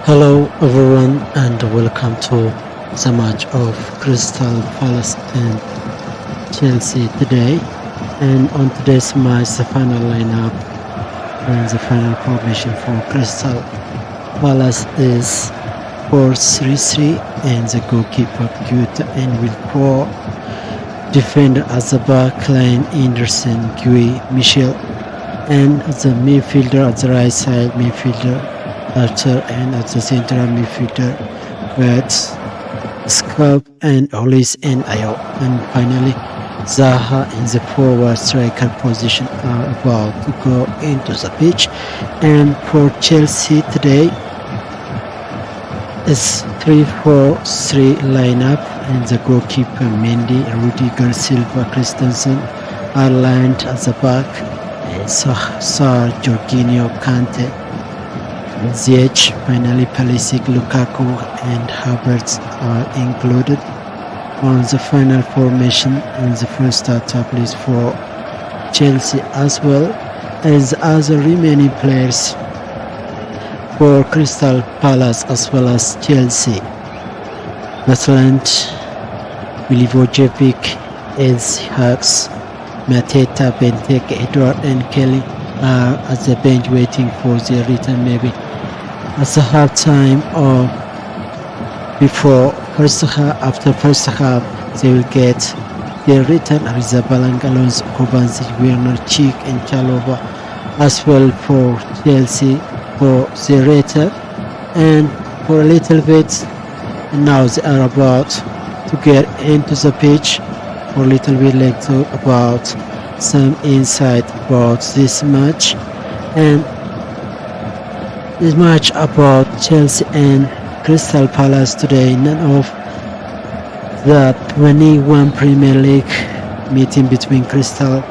Hello everyone and welcome to the match of Crystal Palace and Chelsea today. And on today's match, the final lineup and the final formation for Crystal Palace is 4-3-3, and the goalkeeper good and with 4 defender at the back line: Anderson, Gui, Michel, and the midfielder at the right side midfielder Arthur, and at the central midfielder Quets, Scalp, and Hollis and Ayo. And finally Zaha in the forward striker position are about to go into the pitch. And for Chelsea today is 3-4-3 lineup, and the goalkeeper Mendy, Rudiger, Silva, Christensen are lined at the back, and Sar, Jorginho, Kante, Ziyech, finally Pulisic, Lukaku, and Havertz are included on the final formation. In the first startup list for Chelsea, as well as other remaining players for Crystal Palace as well as Chelsea. Maitland, Milivojevic, Hux, Mateta, Benteke, Edward, and Kelly are at the bench waiting for their return, maybe at the half time or before after first half they will get their return. Arrizabalaga, Alonso, Kovacic, Werner, Cheek, and Chalobah as well for Chelsea for the return. And for a little bit now they are about to get into the pitch for a little bit later about some insight about this match. And this match about Chelsea and Crystal Palace today, none of the 21 Premier League meeting between Crystal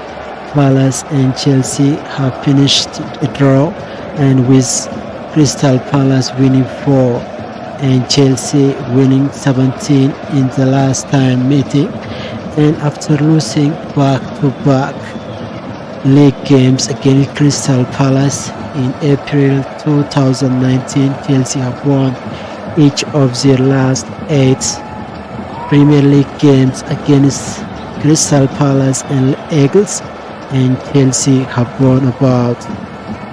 Palace and Chelsea have finished a draw, and with Crystal Palace winning 4 and Chelsea winning 17 in the last time meeting. And after losing back-to-back league games against Crystal Palace in April 2019, Chelsea have won each of their last 8 Premier League games against Crystal Palace and Eagles, and Chelsea have won about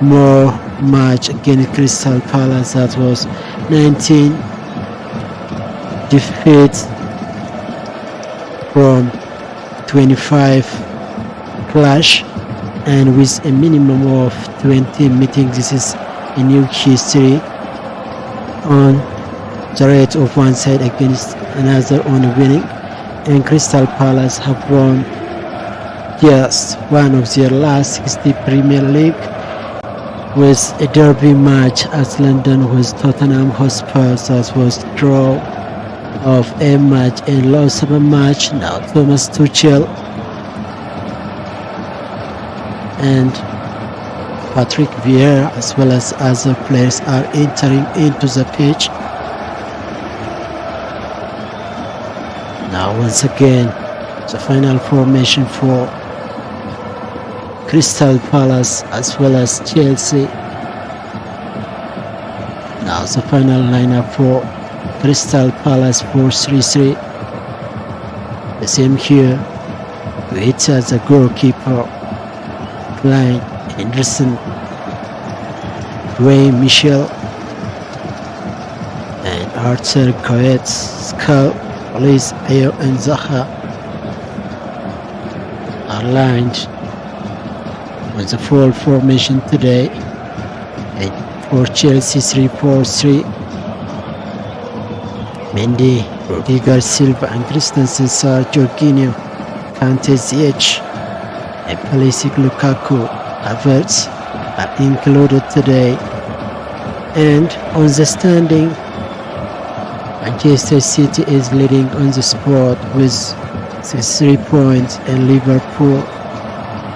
more match against Crystal Palace. That was 19 defeats from 25 clash, and with a minimum of 20 meetings. This is a new history on the rate of one side against another on winning. And Crystal Palace have won just one of their last 60 Premier League, with a derby match at London with Tottenham Hotspur. That was draw of a match and loss of a match. Now Thomas Tuchel and Patrick Vieira as well as other players are entering into the pitch. Now once again the final formation for Crystal Palace as well as Chelsea. Now the final lineup for Crystal Palace 4-3-3. The same here. It's as a goalkeeper line: Anderson, Ray, Michel, and Arthur, Coet, Skull, Hollis, Ayo, and Zaha are lined with the full formation today. And for Chelsea 3-4-3, Mendy, Rudiger, Silva, and Christensen, Sar, Jorginho, Kante, Ziyech, and Pulisic, Lukaku, Havertz are included today. And on the standing, Manchester City is leading on the spot with 63 points, and Liverpool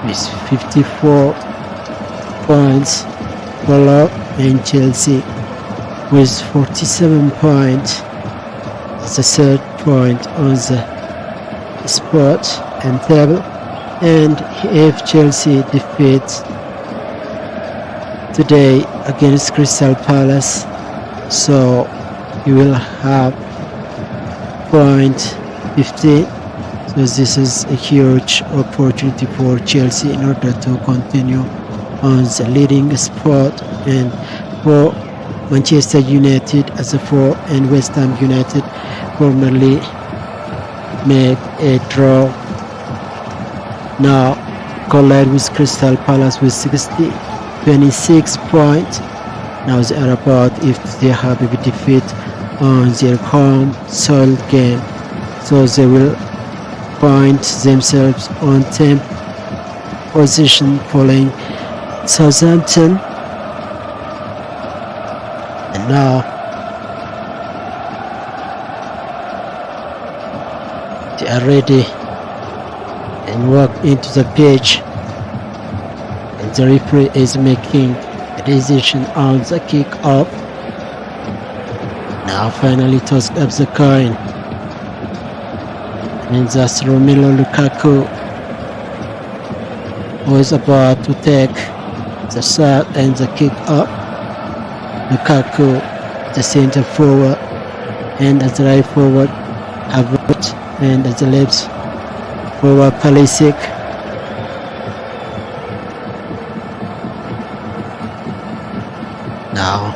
with 54 points follow, and Chelsea with 47 points as the third point on the spot and table. And if Chelsea defeats today against Crystal Palace, so you will have point 15. So this is a huge opportunity for Chelsea in order to continue on the leading spot, and for Manchester United as a 4 and West Ham United formerly made a draw. Now collide with Crystal Palace with 26 points. Now they are about if they have a defeat on their home soil game, so they will find themselves on 10th position following Southampton. And now they are ready and walk into the pitch, and the referee is making a decision on the kick off. Now finally tossed up the coin, and that's Romelu Lukaku, who is about to take the shot and the kick off. Lukaku, the center forward, and as the right forward Havertz, and as the left forward Pulisic. Now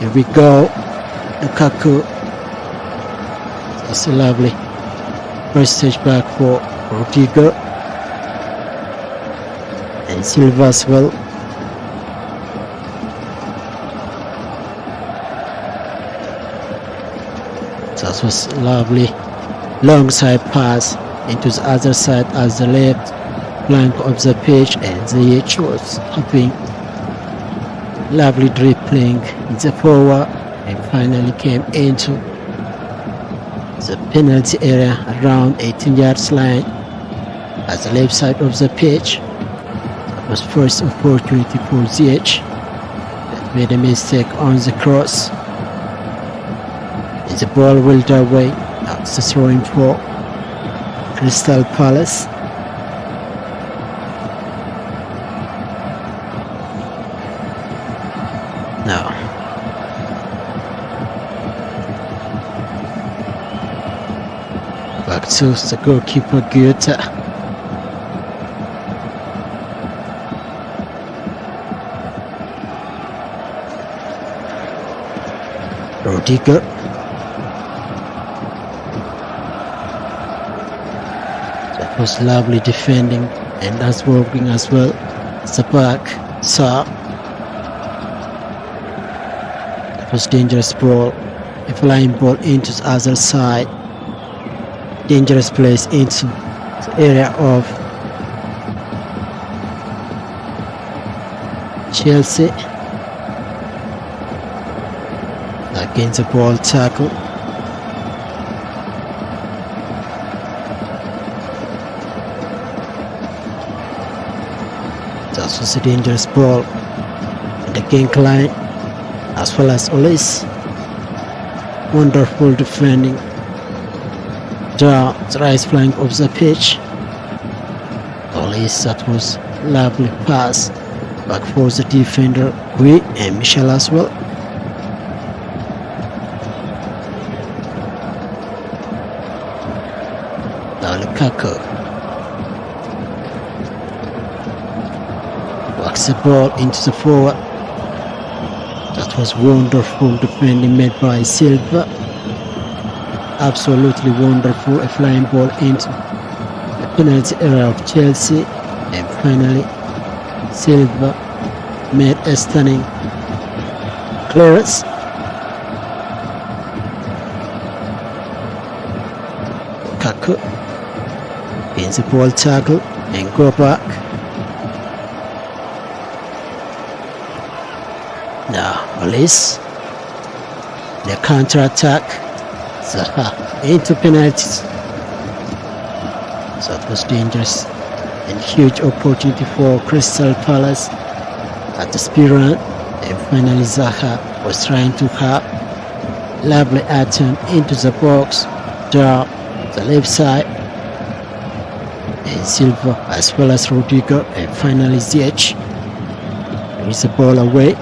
here we go. Lukaku, that's a lovely first stage back for Rodrigo and Silva as well. That was lovely long side pass into the other side as the left flank of the pitch, and Ziyech was having lovely dribbling in the forward and finally came into the penalty area around 18 yards line at the left side of the pitch. That was first opportunity for Ziyech that made a mistake on the cross, and the ball wheeled away. That's the throwing for Crystal Palace. Now back to the goalkeeper Goethe. Rodrigo. That was lovely defending, and that's working as well. It's the back. So that was dangerous ball. A flying ball into the other side. Dangerous place into the area of Chelsea. Against the ball tackle. That was a dangerous ball in the gang line, as well as Olis. Wonderful defending down the right flank of the pitch. Olis, that was lovely pass back for the defender Gui and Michel as well. Now Lukaku walks the ball into the forward. That was wonderful defending made by Silva. Absolutely wonderful. A flying ball into the penalty area of Chelsea, and finally Silva made a stunning clearance. Lukaku against the ball tackle and go back. Now Olis, the counter attack. Into penalties. So that was dangerous and huge opportunity for Crystal Palace at the speed run, and finally Zaha was trying to have lovely attempt into the box down the left side, and Silva as well as Rodrigo, and finally Ziyech brings the ball away.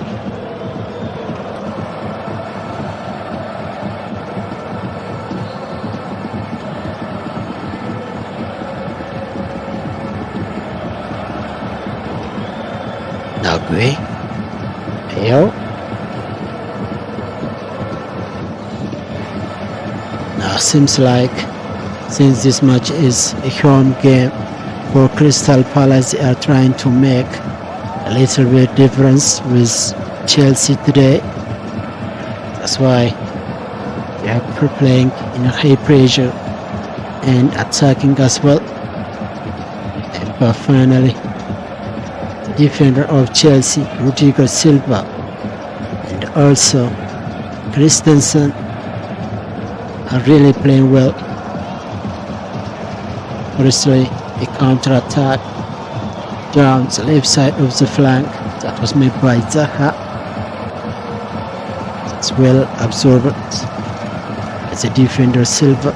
Wait. Ayo. Now seems like since this match is a home game for Crystal Palace, they are trying to make a little bit difference with Chelsea today. That's why they are playing in a high pressure and attacking as well. But finally, the defender of Chelsea, Rodrigo Silva, and also Christensen are really playing well. Firstly, a counter-attack down the left side of the flank that was made by Zaha. It's well absorbed as a defender Silva.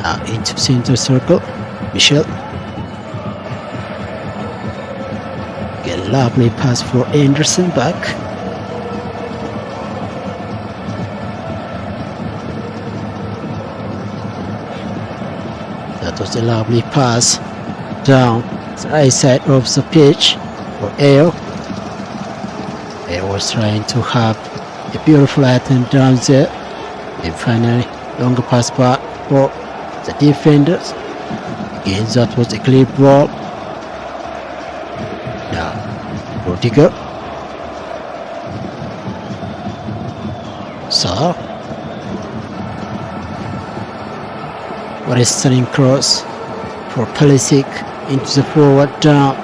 Now into center circle, Michel. A lovely pass for Anderson back. That was a lovely pass down the right side of the pitch for Ayo. Ayo was trying to have a beautiful attempt down there. And finally, longer pass back for the defenders. Again, that was a clear ball. Now, Rodrigo. So, what a stunning cross for Pulisic into the forward down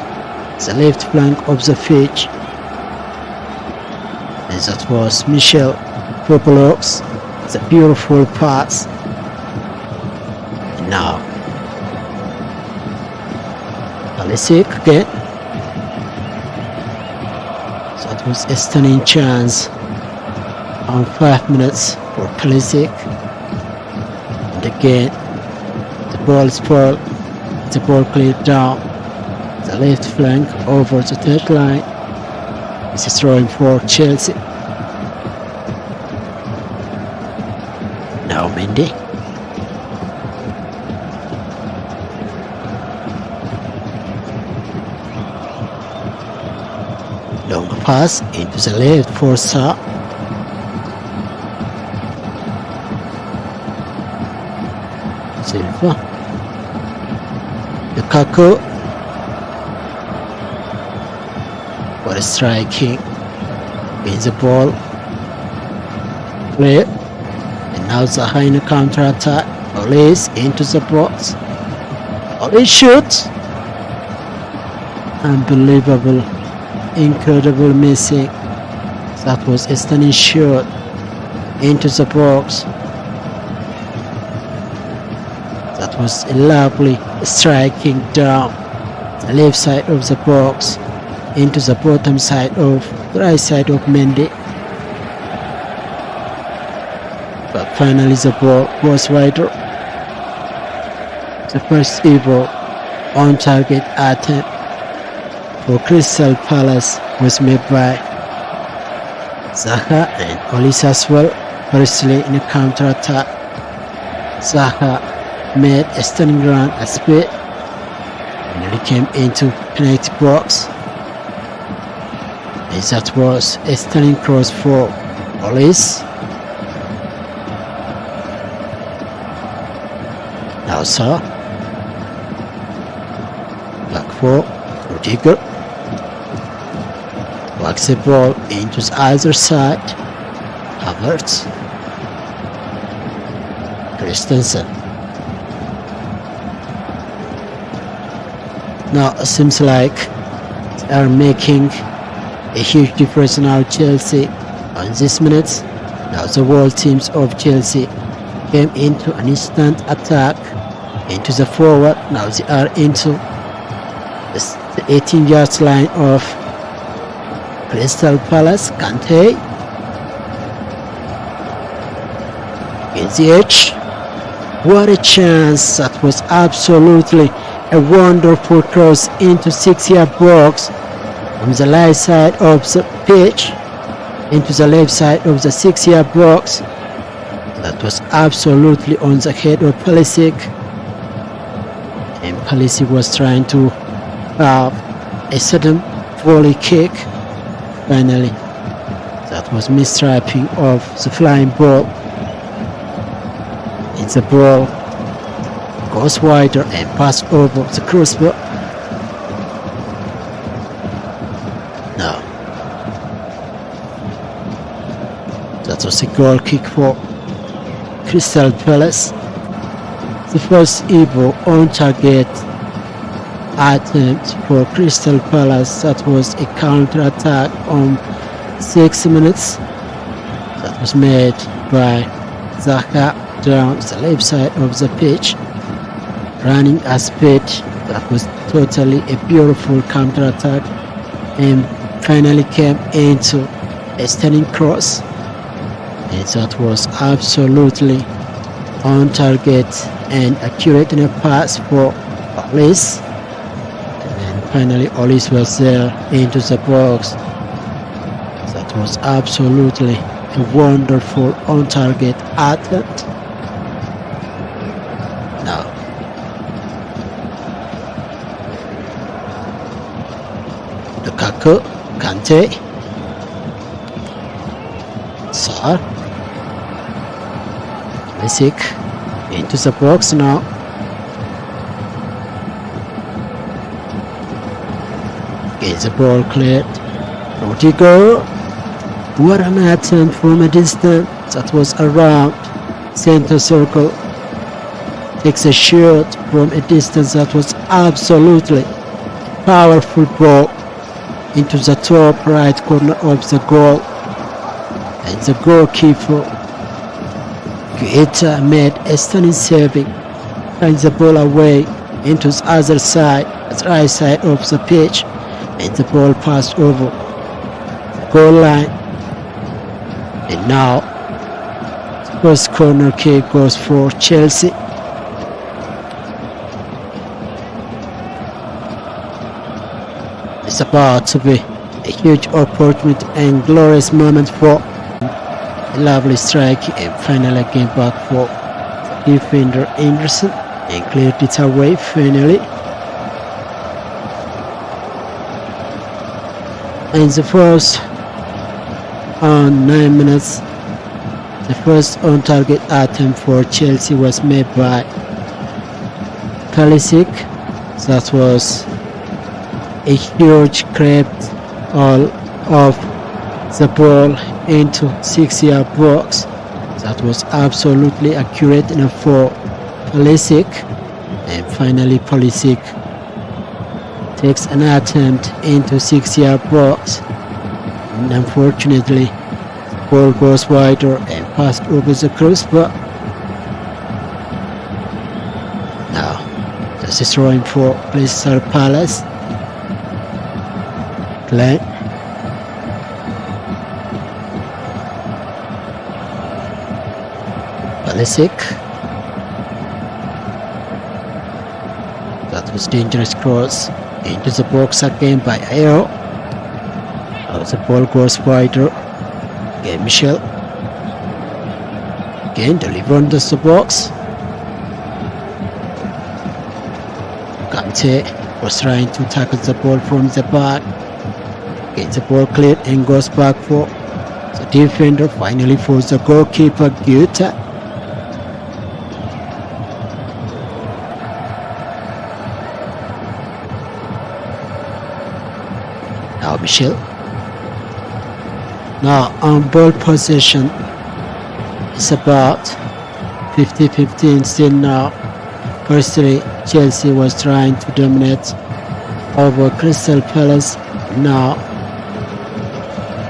the left flank of the pitch. And that was Michel Popolox. It's a beautiful pass. And now, Pulisic again. That was a stunning chance on 5 minutes for Pulisic. And again, the ball spoiled. The ball cleared down the left flank over the third line. This is throwing for Chelsea. Now Mendy. Long pass into the left for Sa. Silva. Lukaku. What a striking. Wins the ball. Play. And now Zaha in a counter attack. Olays into the box. Olays shoots. Unbelievable. Incredible missing. That was a stunning shot into the box. That was a lovely striking down the left side of the box into the bottom side of the right side of Mendy. But finally the ball was wider. The first ever on target attempt for Crystal Palace was made by Zaha and Olays as well. Firstly in a counter attack, Zaha made a stunning run at speed and he came into penalty box. And that was a stunning cross for Olays. Now Sa back for Rodrigo. Walks the ball into the other side. Havertz. Christensen. Now it seems like they are making a huge difference now, Chelsea, on this minutes. Now the world teams of Chelsea came into an instant attack into the forward. Now they are into the 18 yards line of Crystal Palace. Kante in the edge. What a chance. That was absolutely a wonderful cross into 6-yard box from the right side of the pitch into the left side of the 6-yard box. That was absolutely on the head of Pulisic. Pulisic was trying to have a sudden volley kick. Finally, that was mistripping of the flying ball. It's a ball goes wider and passed over the crossbar. Now, that was a goal kick for Crystal Palace. The first ever on target attempt for Crystal Palace. That was a counter attack on 6 minutes. That was made by Zaka down the left side of the pitch, running at speed. That was totally a beautiful counter attack, and finally came into a stunning cross, and that was absolutely on target and accurate in a pass for Olis. And finally Olis was there into the box. That was absolutely a wonderful on target attempt. Now, Lukaku, Kante, Sar, Pulisic into the box now. Gets the ball cleared. Rodrigo, what an attempt from a distance. That was around center circle. Takes a shot from a distance. That was absolutely powerful ball into the top right corner of the goal. And the goalkeeper Guetta made a stunning saving, finds the ball away into the other side, the right side of the pitch, and the ball passed over the goal line. And now the first corner kick goes for Chelsea. It's about to be a huge opportunity and glorious moment for a lovely strike, and finally came back for defender Anderson and cleared it away finally. And the first on 9 minutes, the first on target attempt for Chelsea was made by Pulisic. That was a huge grab all of the ball into 6-yard box. That was absolutely accurate enough for Pulisic, and finally Pulisic takes an attempt into 6-yard box, and unfortunately the ball goes wider and passed over the crossbar. Now this is throwing for Crystal Palace. Glenn, Pulisic. That was dangerous cross into the box again by Ayo. The ball goes wider. Again Michel. Again delivered into the box. Kante was trying to tackle the ball from the back. Gets the ball cleared and goes back for the defender, finally for the goalkeeper Guetta. Now Michel. Now on ball possession, it's about 50-50 still now. Firstly, Chelsea was trying to dominate over Crystal Palace. Now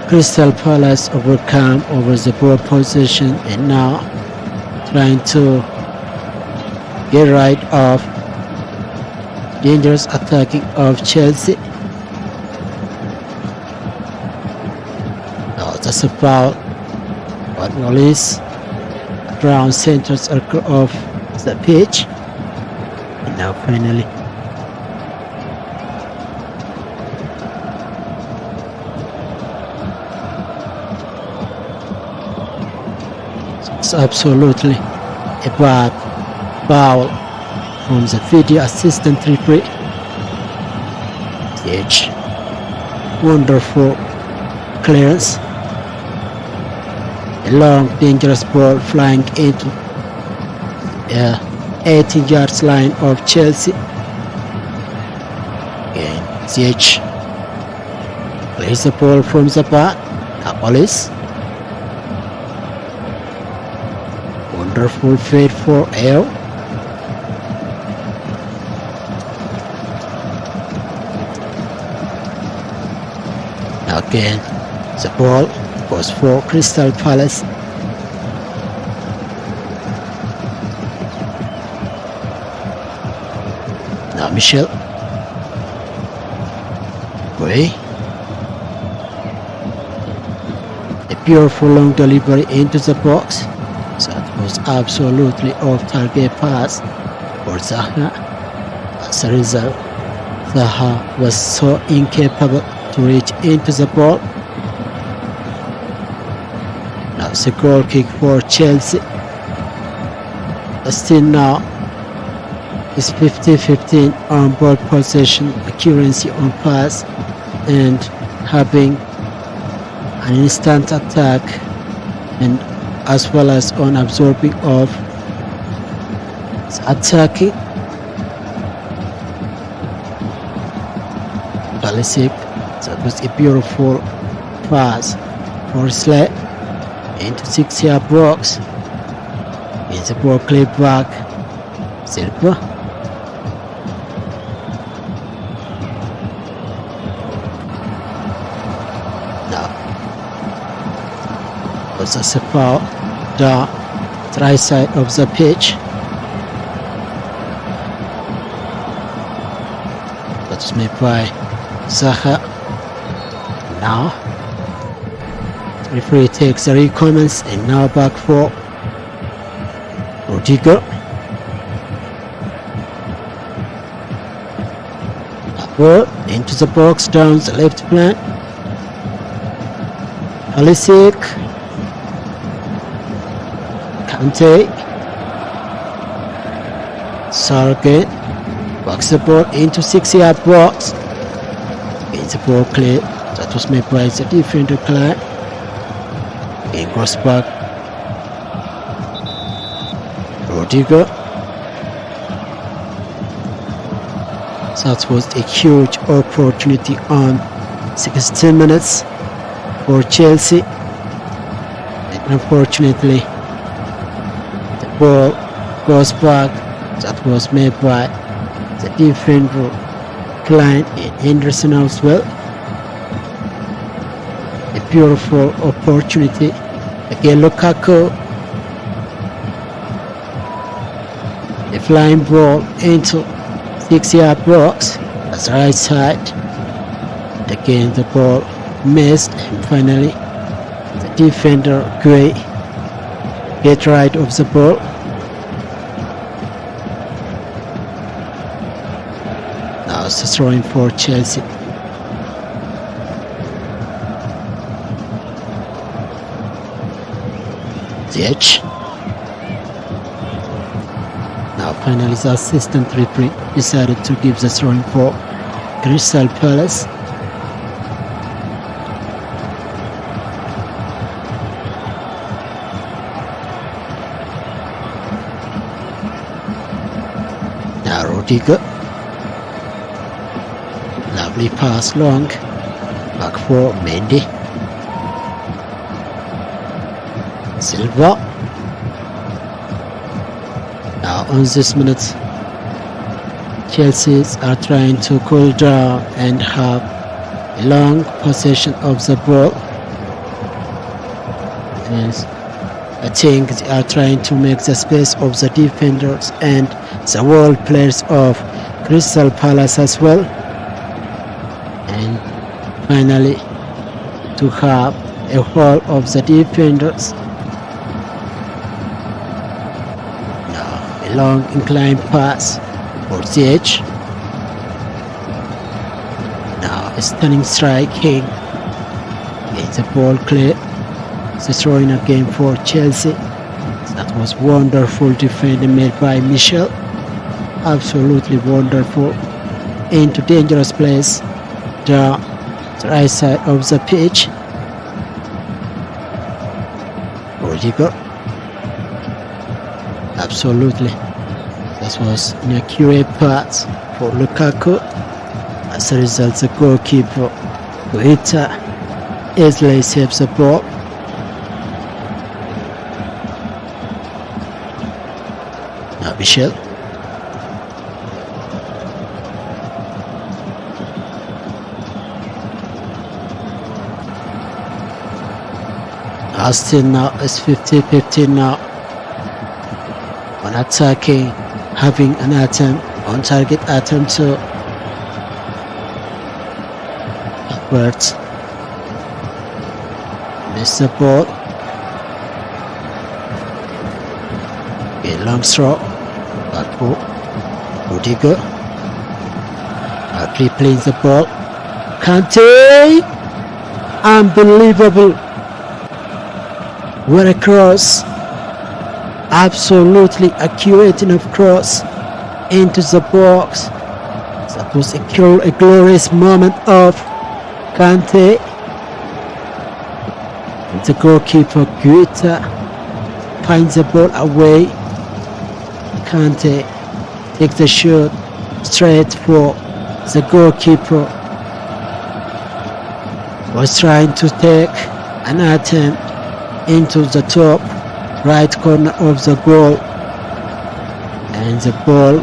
Crystal Palace overcome over the ball possession and now trying to get rid of dangerous attacking of Chelsea. Now that's a foul, but release around center circle of the pitch, and now finally it's absolutely a bad foul from the video assistant referee. CH. Wonderful clearance. A long dangerous ball flying into 18 yards line of Chelsea. Again, CH plays the ball from the back. Alice. Wonderful fade for L. Again, the ball goes for Crystal Palace. Now Michel. Way. A beautiful long delivery into the box. That was absolutely off-target pass for Zaha. As a result, Zaha was so incapable to reach into the ball. Now it's a goal kick for Chelsea. Still now is 50-15 on ball possession, accuracy on pass, and having an instant attack, and as well as on absorbing of attacking. Pulisic, that was a beautiful pass for Sled into 6-yard box. In the ball clip back, Silva. Now, was a foul down the right side of the pitch. That was made by Zaha. Now, the referee takes the recommence and now back for Rodrigo. Ball into the box down the left flank. Pulisic. Kante. Sargent backs the ball into 6-yard box. In the ball clear. That was made by the defender Clark. In cross back. Rodrigo. That was a huge opportunity on 16 minutes for Chelsea. And unfortunately, the ball goes back. That was made by the defender Klein and Henderson as well. A beautiful opportunity. Again, Lukaku. A flying ball into 6-yard box. That's the right side. Again, the ball missed, and finally, the defender Gray get right of the ball. Now it's a throw-in for Chelsea. Ziyech. Now finally the assistant referee decided to give the throw-in for Crystal Palace. Now Rodrigo. Lovely pass long. Back for Mendy. Silva. Now on this minute, Chelsea are trying to cool down and have a long possession of the ball. And I think they are trying to make the space of the defenders and the world players of Crystal Palace as well. And finally, to have a hold of the defenders. A long inclined pass for CH. Now a stunning strike King. It's a ball clear. It's a throw-in again for Chelsea. That was wonderful defending made by Michel. absolutely wonderful into dangerous place, the right side of the pitch. Rodrigo, absolutely, that was an accurate pass for Lukaku. As a result, the goalkeeper Guita easily saves the ball. Now Michel. Austin now is 50-50 now on attacking, having an attempt, on target attempt to upwards. Miss the ball. A long throw. Back for Rudiger. Replaying the ball. Kante! Unbelievable! What a cross! Absolutely accurate enough cross into the box. That was a glorious moment of Kante. The goalkeeper Guita finds the ball away. Kante takes the shot straight for the goalkeeper. Was trying to take an attempt into the top right corner of the goal, and the ball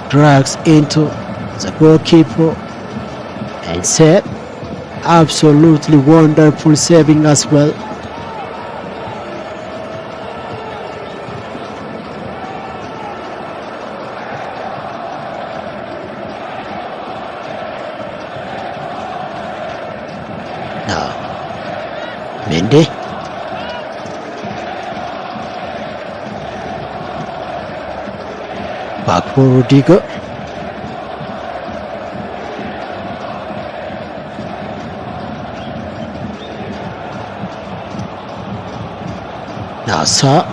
drags into the goalkeeper and save. Absolutely wonderful saving as well. Now Mendy. Back for Rudiger. Now Sa.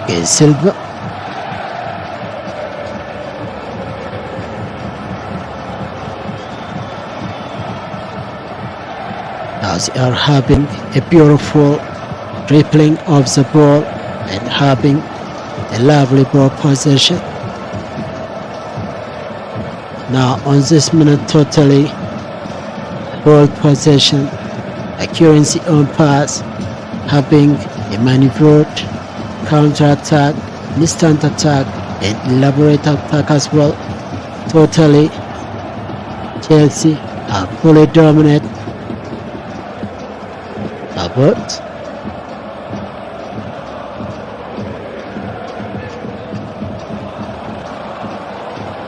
Again Silva. Now they are having a beautiful dribbling of the ball and having a lovely ball possession. Now on this minute, totally ball possession, accuracy on pass, having a maneuvered counter-attack, instant attack, and elaborate attack as well. Totally Chelsea are fully dominant. But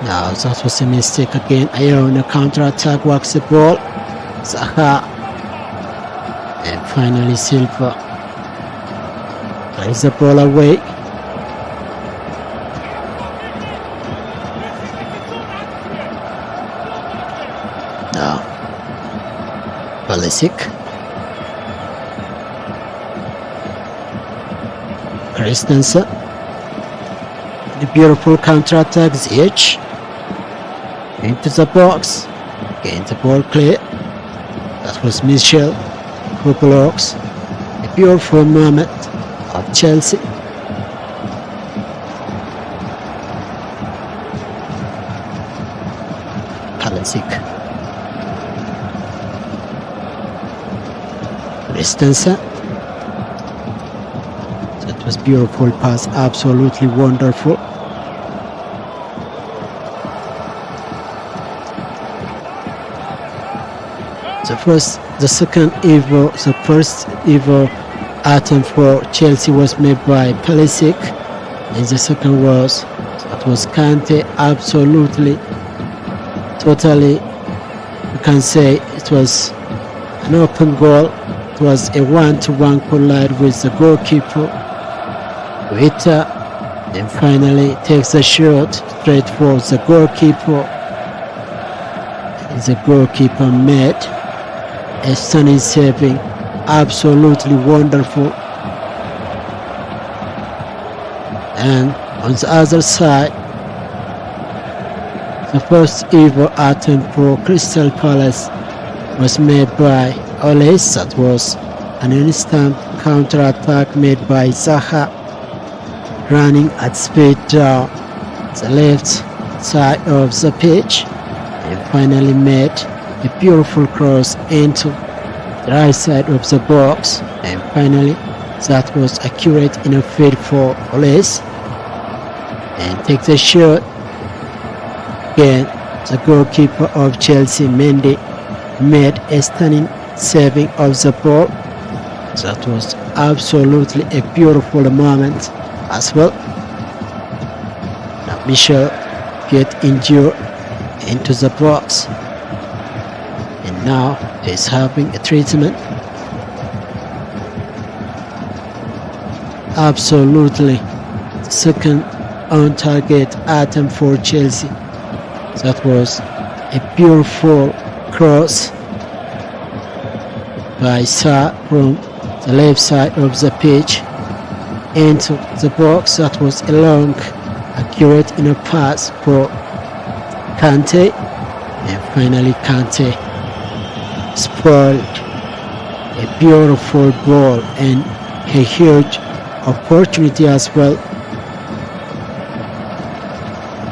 now that was a mistake again. Iona counter-attack, works the ball. Zaha, and finally Silva plays the ball away. Now Balisic. Christensen, the beautiful counter-attack, Ziyech into the box, getting the ball clear. That was Michel who blocks. A beautiful moment of Chelsea. Balisic, Christensen. It was beautiful pass, absolutely wonderful. The first ever attempt for Chelsea was made by Pulisic, and the second was Kante. Absolutely, totally, you can say it was an open goal. It was a 1-to-1 collide with the goalkeeper. Guita then finally takes a shot straight for the goalkeeper. The goalkeeper made a stunning saving absolutely wonderful. And on the other side, the first ever attempt for Crystal Palace was made by Ole. That was an instant counter-attack made by Zaha, running at speed down the left side of the pitch, and finally made a beautiful cross into the right side of the box, and finally that was accurate in a feed for Ole, and takes a shot. Again, the goalkeeper of Chelsea, Mendy, made a stunning saving of the ball. That was absolutely a beautiful moment as well. Now Michel get injured into the box, and now he's having a treatment. Absolutely second on target attempt for Chelsea. That was a beautiful cross by Sa from the left side of the pitch into the box. That was a long, accurate inner pass for Kante, and finally Kante spoiled a beautiful ball and a huge opportunity as well.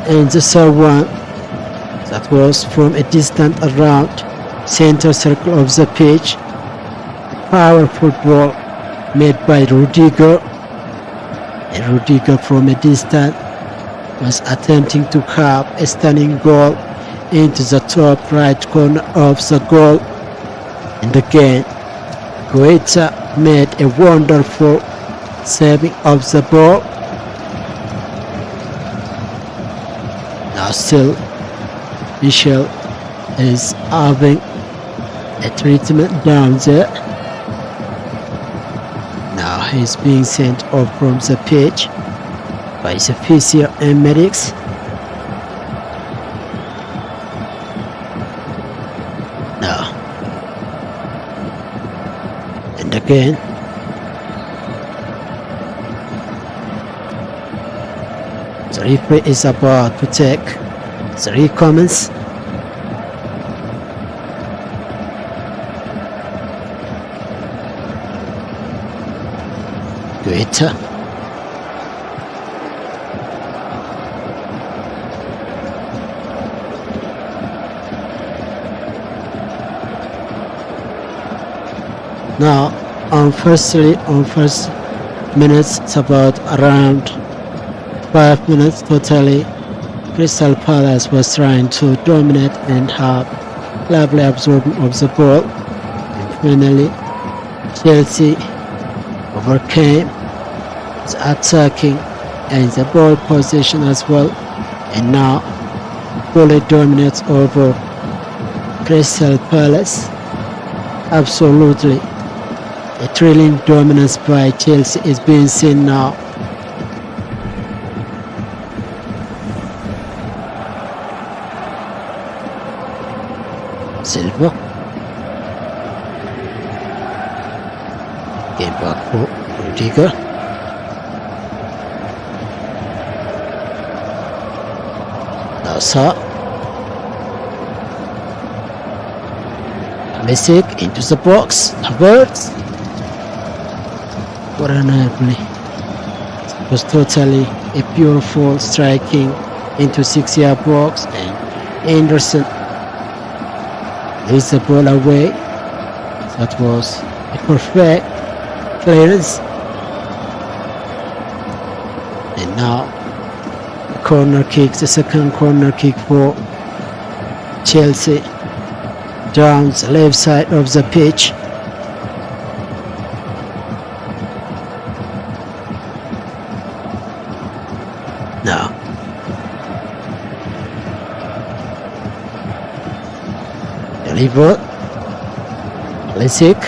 And the third one, that was from a distance around center circle of the pitch. Powerful ball made by Rudiger, and Rudiger from a distance was attempting to carve a stunning goal into the top right corner of the goal, and again Goethe made a wonderful saving of the ball. Now still Michel is having a treatment down there. Now he's being sent off from the pitch by the physio and medics. Now and again the referee is about to take the recommence. Goethe. Now on first minutes, it's about around 5 minutes totally, Crystal Palace was trying to dominate and have lovely absorption of the ball, and finally Chelsea overcame the attacking and the ball possession as well, and now fully dominates over Crystal Palace. Absolutely a thrilling dominance by Chelsea is being seen now. Silva. Game back for Rudiger. Now Sa. Messi into the box. Havertz. What an play. It was totally a beautiful striking into 6-yard box, and Anderson leads the ball away. That was a perfect clearance. And now the corner kick, the second corner kick for Chelsea down the left side of the pitch. Now delivered. Lisic.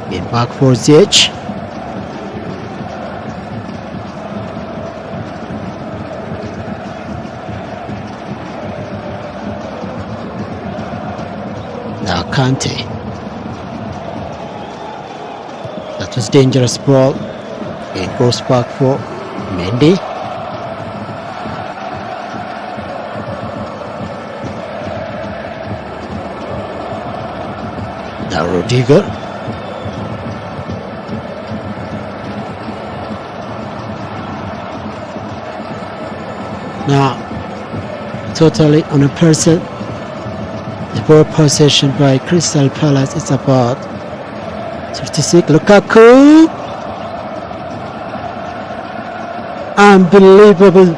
Get back for Ziyech. Now Kante. That was dangerous ball. It goes back for Mendy. Now Rodrigo. Now totally on a person. The ball possession by Crystal Palace is about 36. Lukaku. Unbelievable.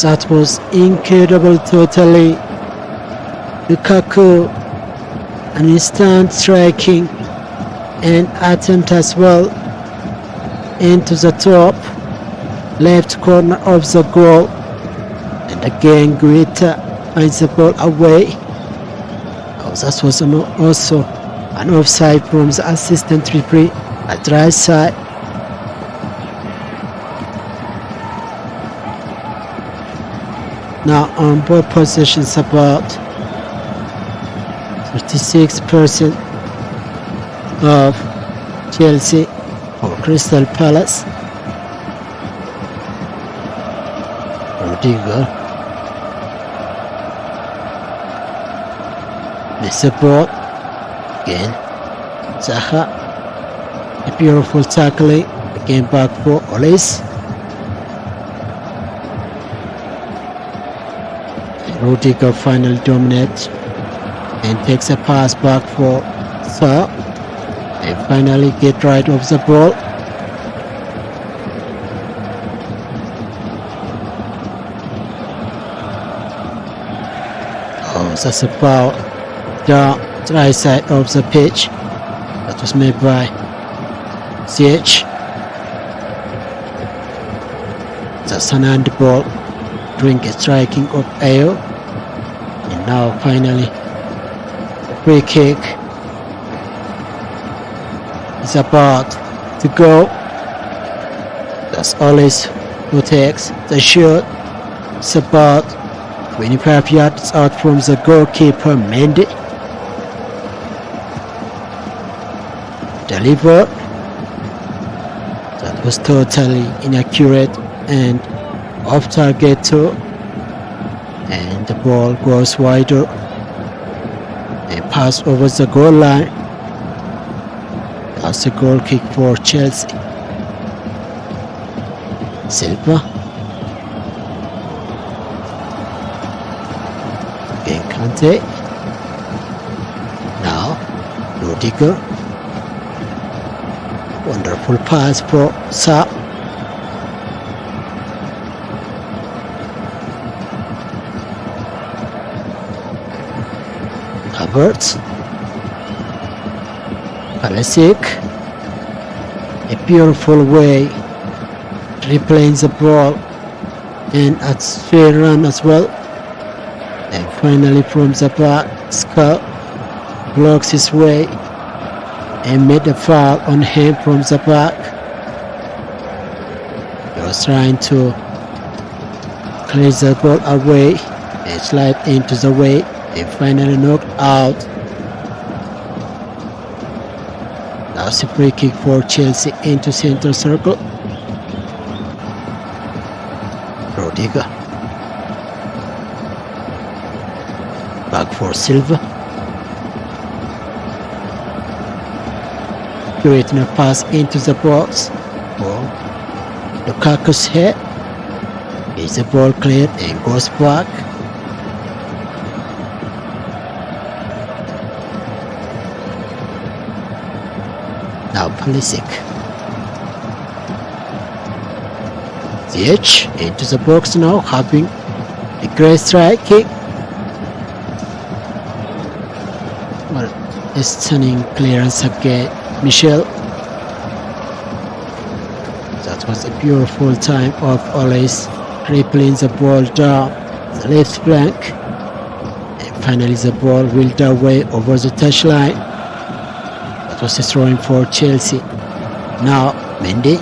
That was incredible totally. Lukaku, an instant striking and attempt as well into the top left corner of the goal, and again Guetta finds the ball away. That was also an offside from the assistant referee at the right side. Now on ball possession is about 36% of Chelsea for Crystal Palace. Rodrigo. The ball again. Zaha. A beautiful tackling. Again back for Olis. Rodrigo finally dominates and takes a pass back for Sa, and finally get right of the ball. Oh, that's a foul down the right side of the pitch. That was made by CH. That's an handball during a striking of Ayo. And now finally free kick is about to go. That's Olis who takes the shot. It's about 25 yards out from the goalkeeper Mendy. Delivered. That was totally inaccurate and off target too, and the ball goes wider and pass over the goal line. That's a goal kick for Chelsea. Silva again, Kante. Now Rodrigo. Wonderful pass for Sa. Havertz. Pulisic. A beautiful way replaying the ball and a fair run as well. And finally from the back, Scott blocks his way and made a foul on him from the back. He was trying to clear the ball away and slide into the way and finally knocked out. That's a free kick for Chelsea into center circle. Rodrigo. Back for Silva. Creating a pass into the box for Lukaku's head. Is the ball cleared and goes back. Now Pulisic. CH into the box now, having a great strike kick. Well, a stunning clearance again. Michel. That was a beautiful time of Olis dribbling the ball down the left flank, and finally the ball wheeled away over the touchline. That was a throwing for Chelsea. Now Mendy.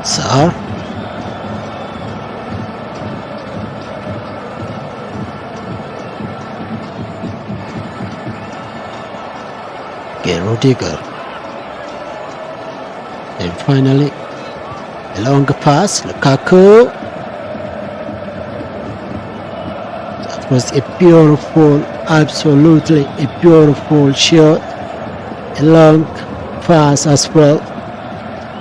Sar. Rudiger. And finally, a long pass, Lukaku. That was a beautiful, absolutely a beautiful shot. A long pass as well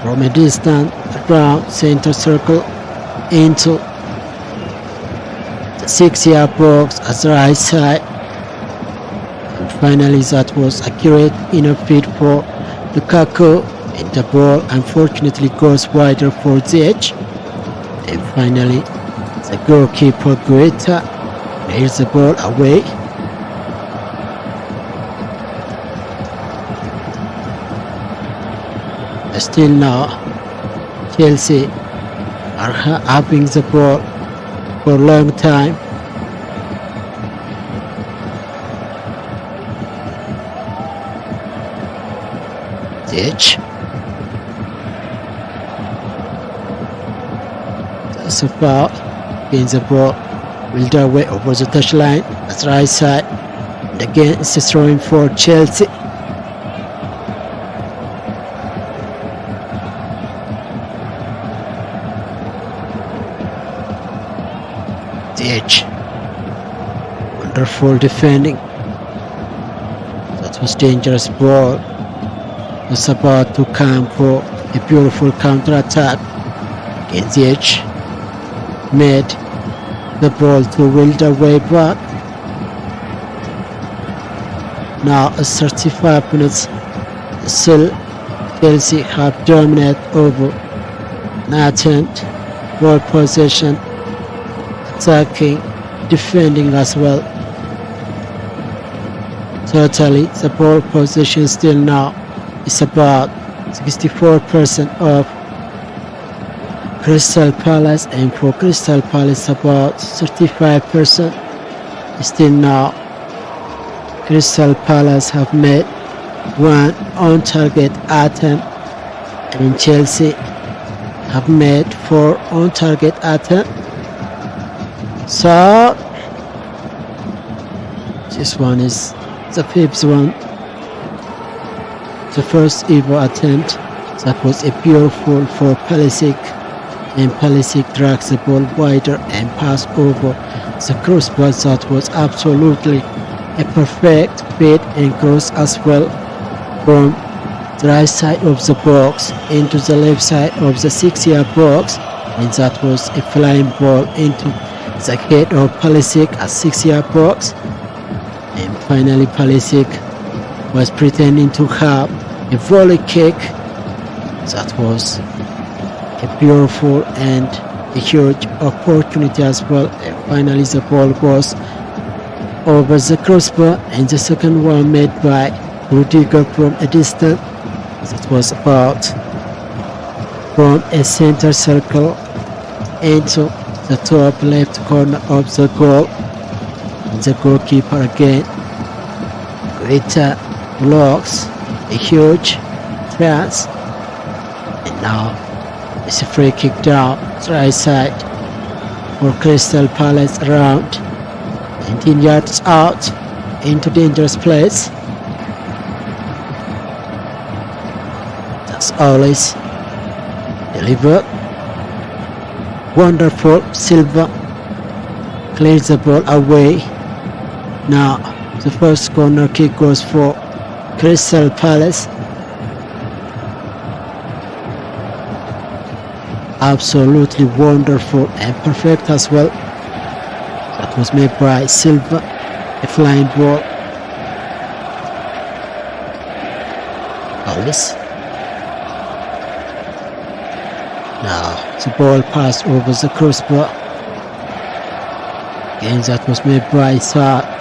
from a distance around center circle into the 6-yard box at the right side. And finally, that was accurate enough fit for Lukaku. And the ball unfortunately goes wider for Ziyech. And finally, the goalkeeper Guetta clears the ball away. Still now, Chelsea are having the ball for a long time. Ziyech. That's a foul. Gains the ball. Will the way over the touchline. That's the right side. And again, it's a throwing for Chelsea. Ziyech. Wonderful defending. That was dangerous ball. Was about to come for a beautiful counter-attack. Again, Ziyech made the ball to will the way back. Now 35 minutes, still Chelsea have dominated over Nathan, ball possession, attacking, defending as well. Totally, the ball possession still now is about 64% of Crystal Palace, and for Crystal Palace about 35%. Still now, Crystal Palace have made one on-target attempt, and Chelsea have made 4 on-target attempts. So this one is the 5th one. The first ever attempt, that was a beautiful for Pulisic, and Pulisic drags the ball wider and pass over the crossbar. That was absolutely a perfect fit and cross as well from the right side of the box into the left side of the 6-yard box, and that was a flying ball into the head of Pulisic at 6-yard box. And finally Pulisic was pretending to have a volley kick. That was a beautiful and a huge opportunity as well. And finally the ball goes over the crossbar, and the second one made by Rudiger from a distance. That was about from a center circle into the top left corner of the goal. And the goalkeeper again, Guetta, blocks a huge chance. And now it's a free kick down the right side for Crystal Palace around 19 yards out into dangerous place. That's always delivered. Wonderful. Silva clears the ball away. Now the first corner kick goes for Crystal Palace. Absolutely wonderful and perfect as well. That was made by Silva, a flying ball. Palace. Now the ball passed over the crossbar. Again, that was made by Sa.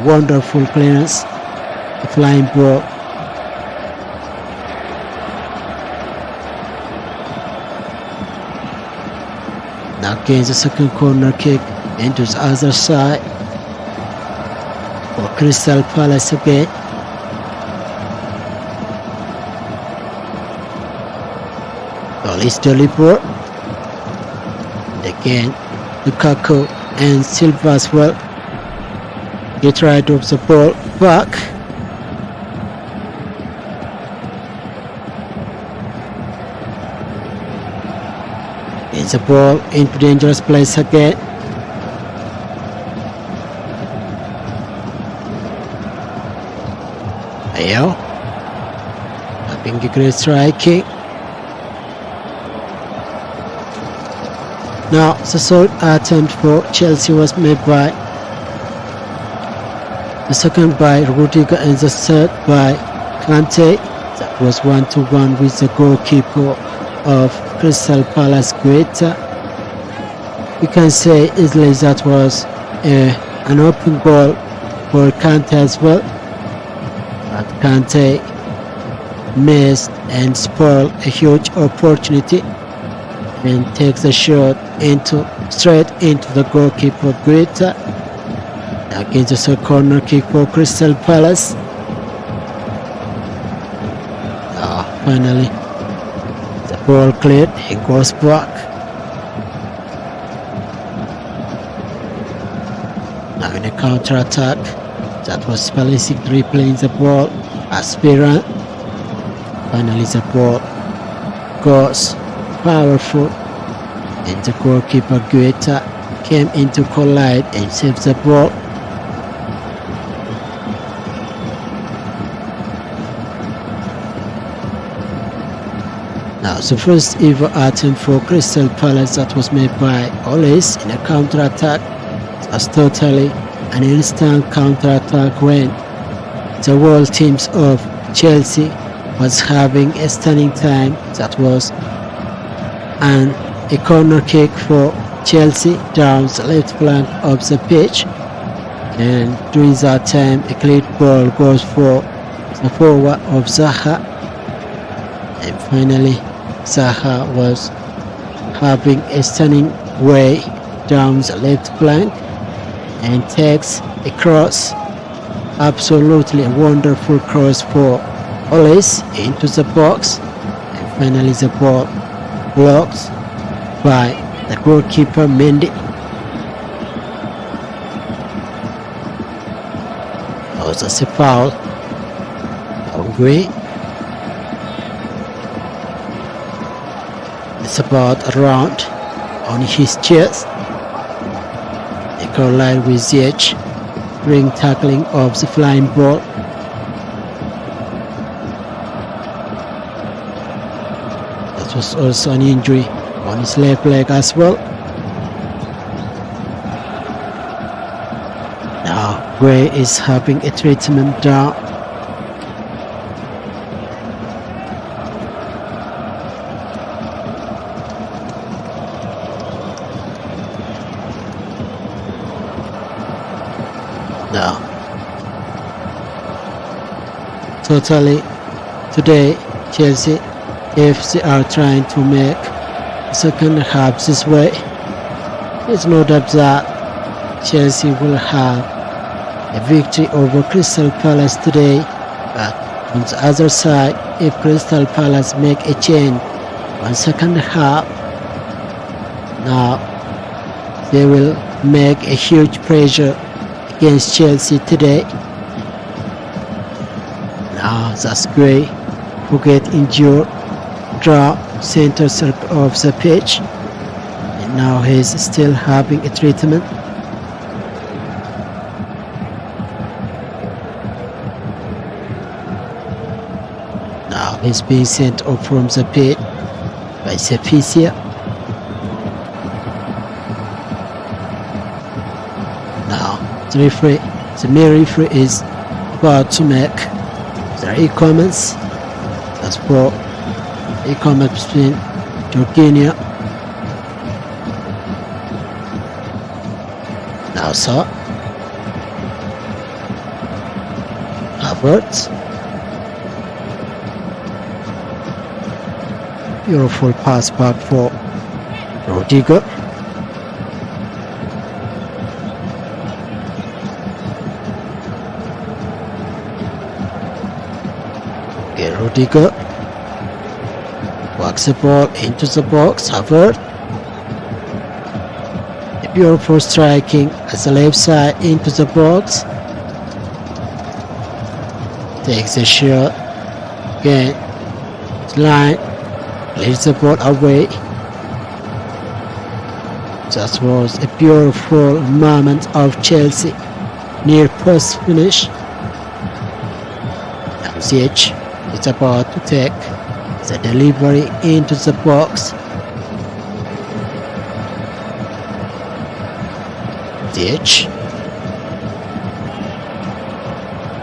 Wonderful clearance, a flying ball. Now again the second corner kick into the other side for Crystal Palace again. Ball is delivered. And again Lukaku and Silva as well get right of the ball back. Gets the ball into dangerous place again. Ayo, having a great striking. Now the third attempt for Chelsea was made by the second by Rudiger and the third by Kante. That was 1-1 with the goalkeeper of Crystal Palace, Guetta. You can say easily that was an open goal for Kante as well. But Kante missed and spoiled a huge opportunity and takes a shot straight into the goalkeeper Guetta. Against the corner kick for Crystal Palace. Finally, the ball cleared and goes back. Now in a counter attack, that was Pulisic replaying the ball. Aspirant. Finally, the ball goes powerful, and the goalkeeper Guetta came into collide and saved the ball. Now the first ever attempt for Crystal Palace that was made by Oles in a counter-attack. It was totally an instant counter-attack when the world teams of Chelsea was having a stunning time. That was a corner kick for Chelsea down the left flank of the pitch, and during that time a clear ball goes for the forward of Zaha, and finally Zaha was having a stunning way down the left flank and takes a cross, absolutely a wonderful cross for Oles into the box, and finally the ball blocked by the goalkeeper Mendy. That was a foul on Gray. It's about a round on his chest. They collide with the edge, ring tackling of the flying ball. That was also an injury on his left leg as well. Now Gray is having a treatment down. Now totally today Chelsea, if they are trying to make second half this way, it's no doubt that Chelsea will have a victory over Crystal Palace today. But on the other side, if Crystal Palace make a change on second half, now they will make a huge pressure against Chelsea today. Now that's Gray who get injured, draw center circle of the pitch, and now he's still having a treatment. Now he's being sent off from the pitch by Sepisia. Now the main referee is about to make the e-comments. That's for e-comments between Jorginho. Now so Havertz. Beautiful pass back for Rudiger. Rudiger walks the ball into the box. Havertz. A beautiful striking as the left side into the box. Takes a shot. Again, line, leads the ball away. That was a beautiful moment of Chelsea near post finish. Now ZH is about to take the delivery into the box. ZH.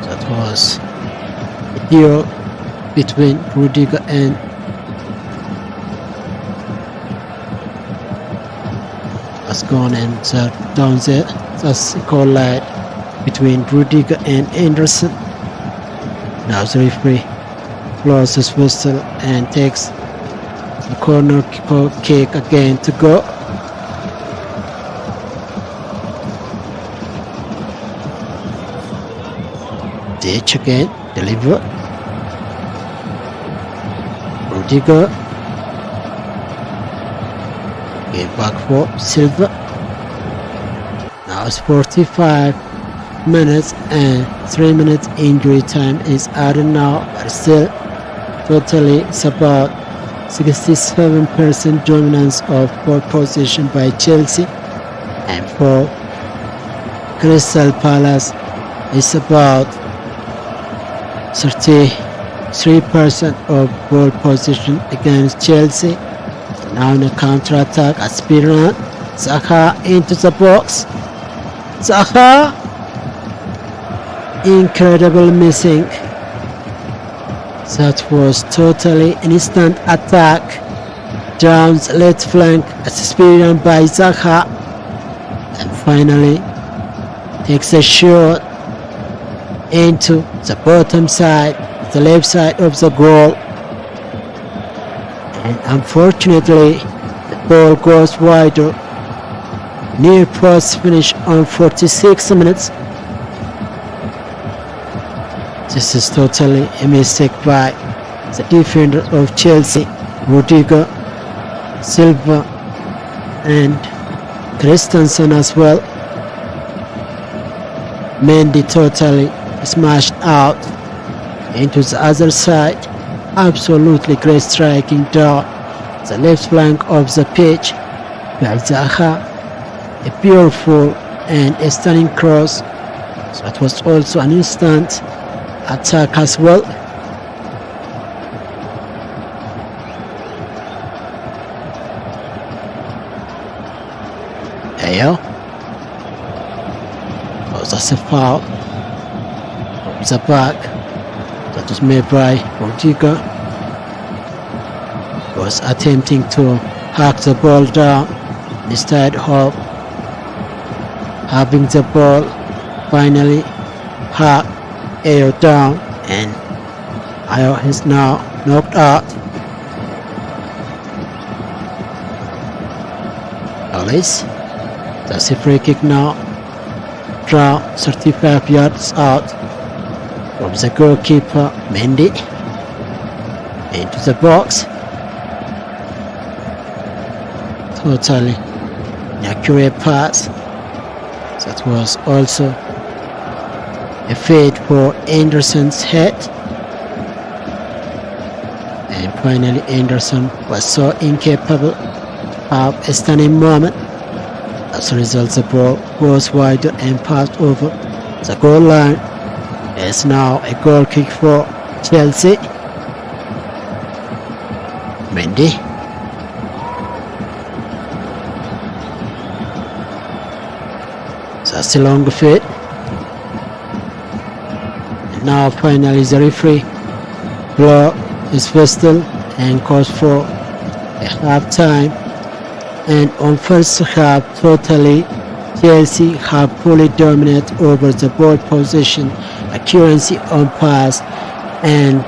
That was a duel between Rudiger and has gone and down there. That's a collide between Rudiger and Anderson. Now the referee blows his whistle and takes the corner kick again to go. Ditch again, deliver. Rudiger. Get back for Silva. Now it's 45 minutes and 3 minutes injury time is added now, but still totally it's about 67% dominance of ball position by Chelsea, and for Crystal Palace it's about 33% of ball position against Chelsea. Now in a counter-attack, Aspirant, Zaha into the box. Zaha, incredible missing. That was totally instant attack. Down the left flank, Aspirant by Zaha, and finally takes a shot into the bottom side, the left side of the goal. And unfortunately, the ball goes wider. Near post finish on 46 minutes. This is totally a mistake by the defender of Chelsea, Rudiger, Silva, and Christensen as well. Mendy totally smashed out into the other side. Absolutely great striking down the left flank of the pitch by Zaha. A beautiful and a stunning cross. So it was also an instant attack as well. There. Oh, that's a foul. The back that was made by Rudiger. Was attempting to hack the ball down instead of having the ball finally hack Ayo down, and Ayo is now knocked out. Alice, that's a free kick now. Draw 35 yards out from the goalkeeper Mendy into the box. Totally inaccurate pass. That was also a fade for Anderson's head. And finally Anderson was so incapable of a stunning moment. As a result, the ball goes wider and passed over the goal line. There's now a goal kick for Chelsea. Mendy. That's a long feed. Now finally the referee blow his whistle and calls for a half time. And on first half, totally Chelsea have fully dominated over the ball position, accuracy on pass, and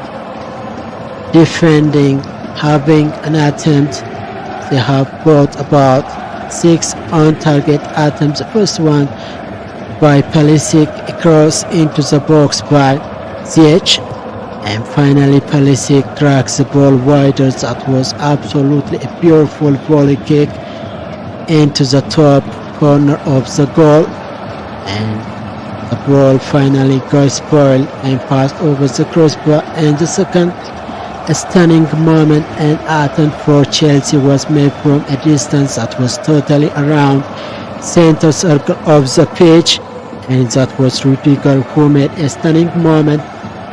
defending, having an attempt. They have brought about 6 on-target attempts. The first one by Pulisic, across into the box by ZH, and finally Pulisic drags the ball wider. That was absolutely a beautiful volley kick into the top corner of the goal, and the ball finally got spoiled and passed over the crossbar, and the second A stunning moment and attempt for Chelsea was made from a distance that was totally around center circle of the pitch, and that was Rudiger who made a stunning moment,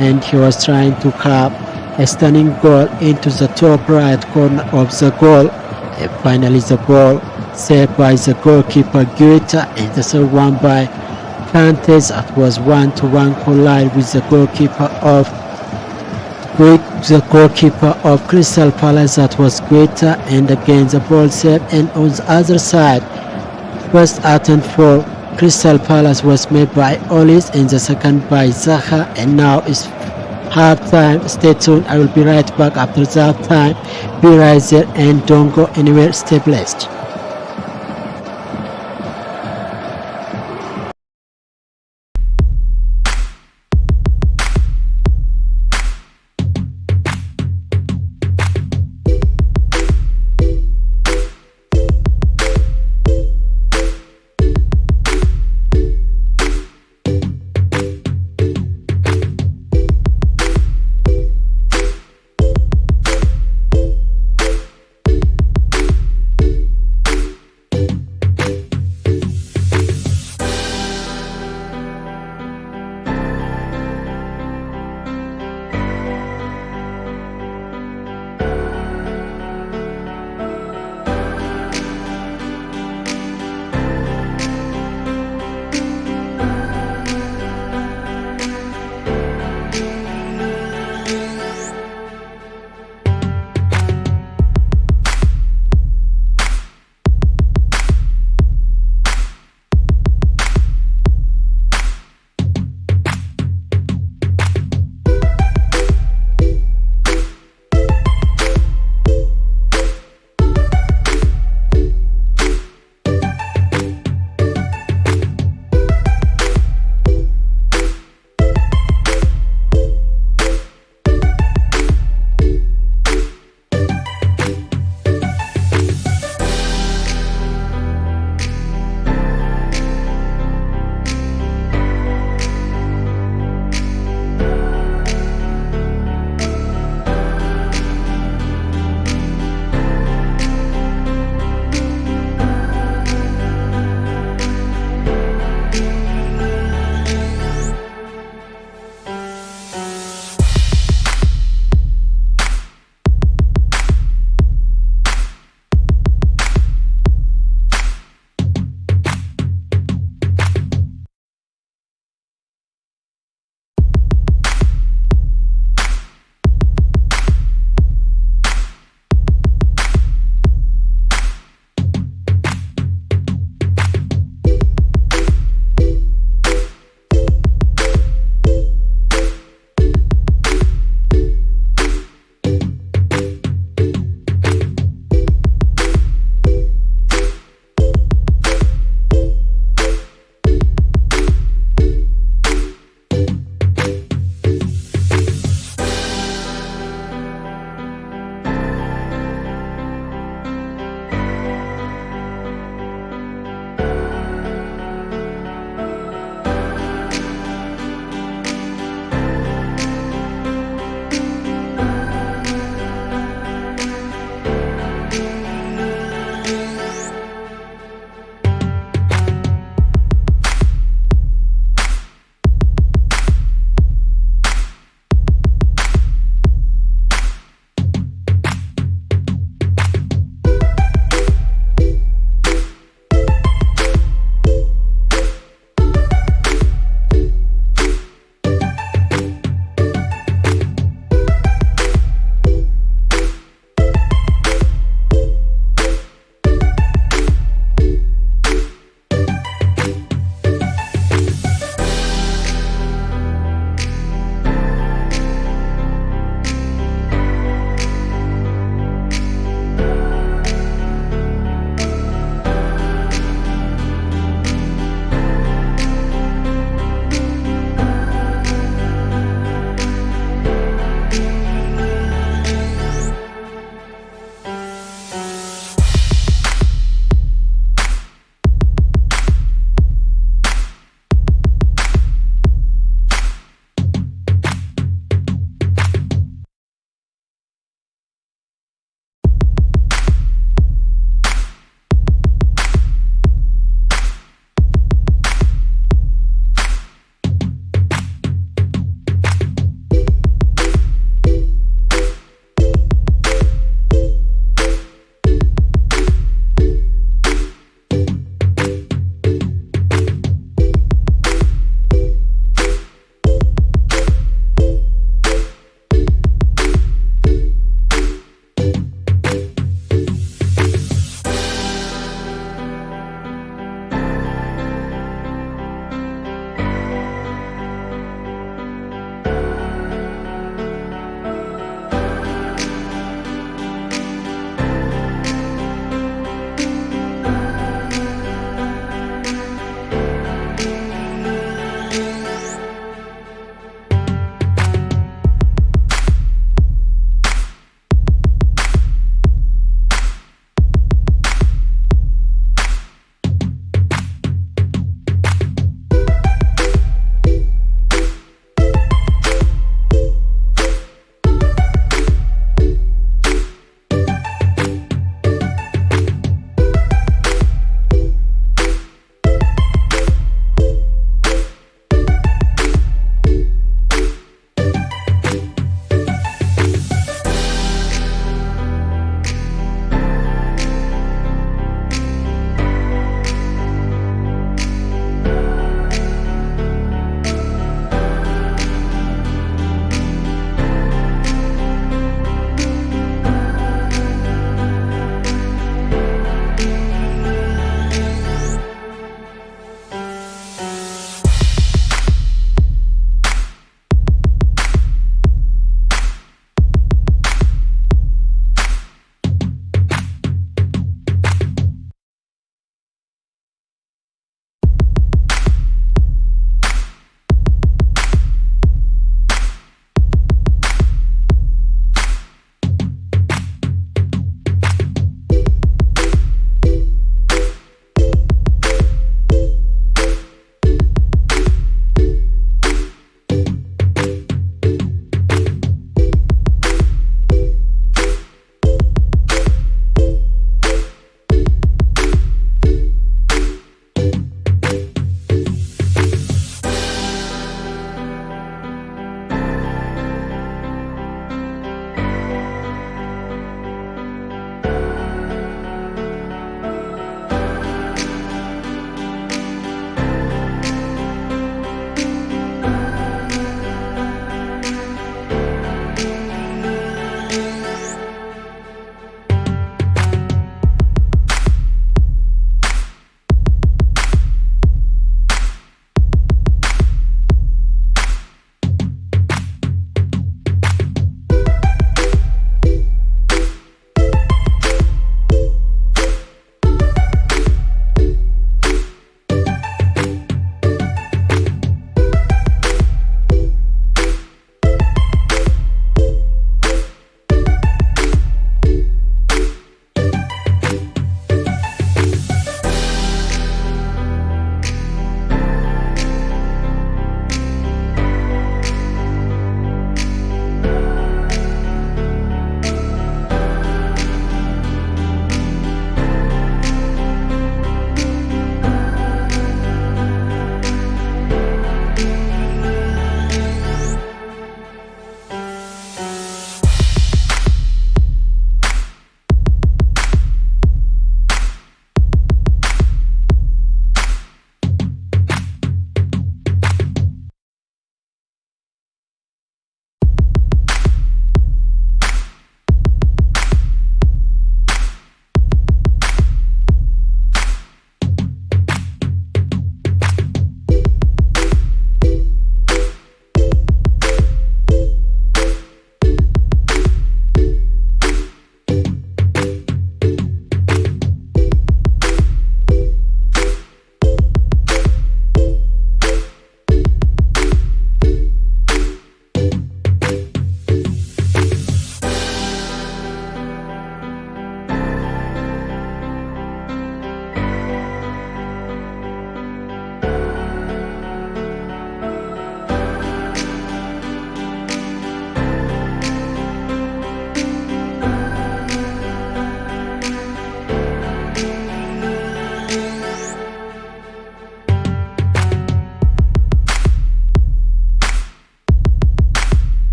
and he was trying to carve a stunning goal into the top right corner of the goal, and finally the ball saved by the goalkeeper Guetta, and the third one by Cantes that was 1-to-1 collide with the goalkeeper of Crystal Palace that was Guetta, and again the ball saved, and on the other side first attempt for Crystal Palace was made by Olis and the second by Zaha, and now it's half time. Stay tuned, I will be right back after the half time. Be right there and don't go anywhere. Stay blessed.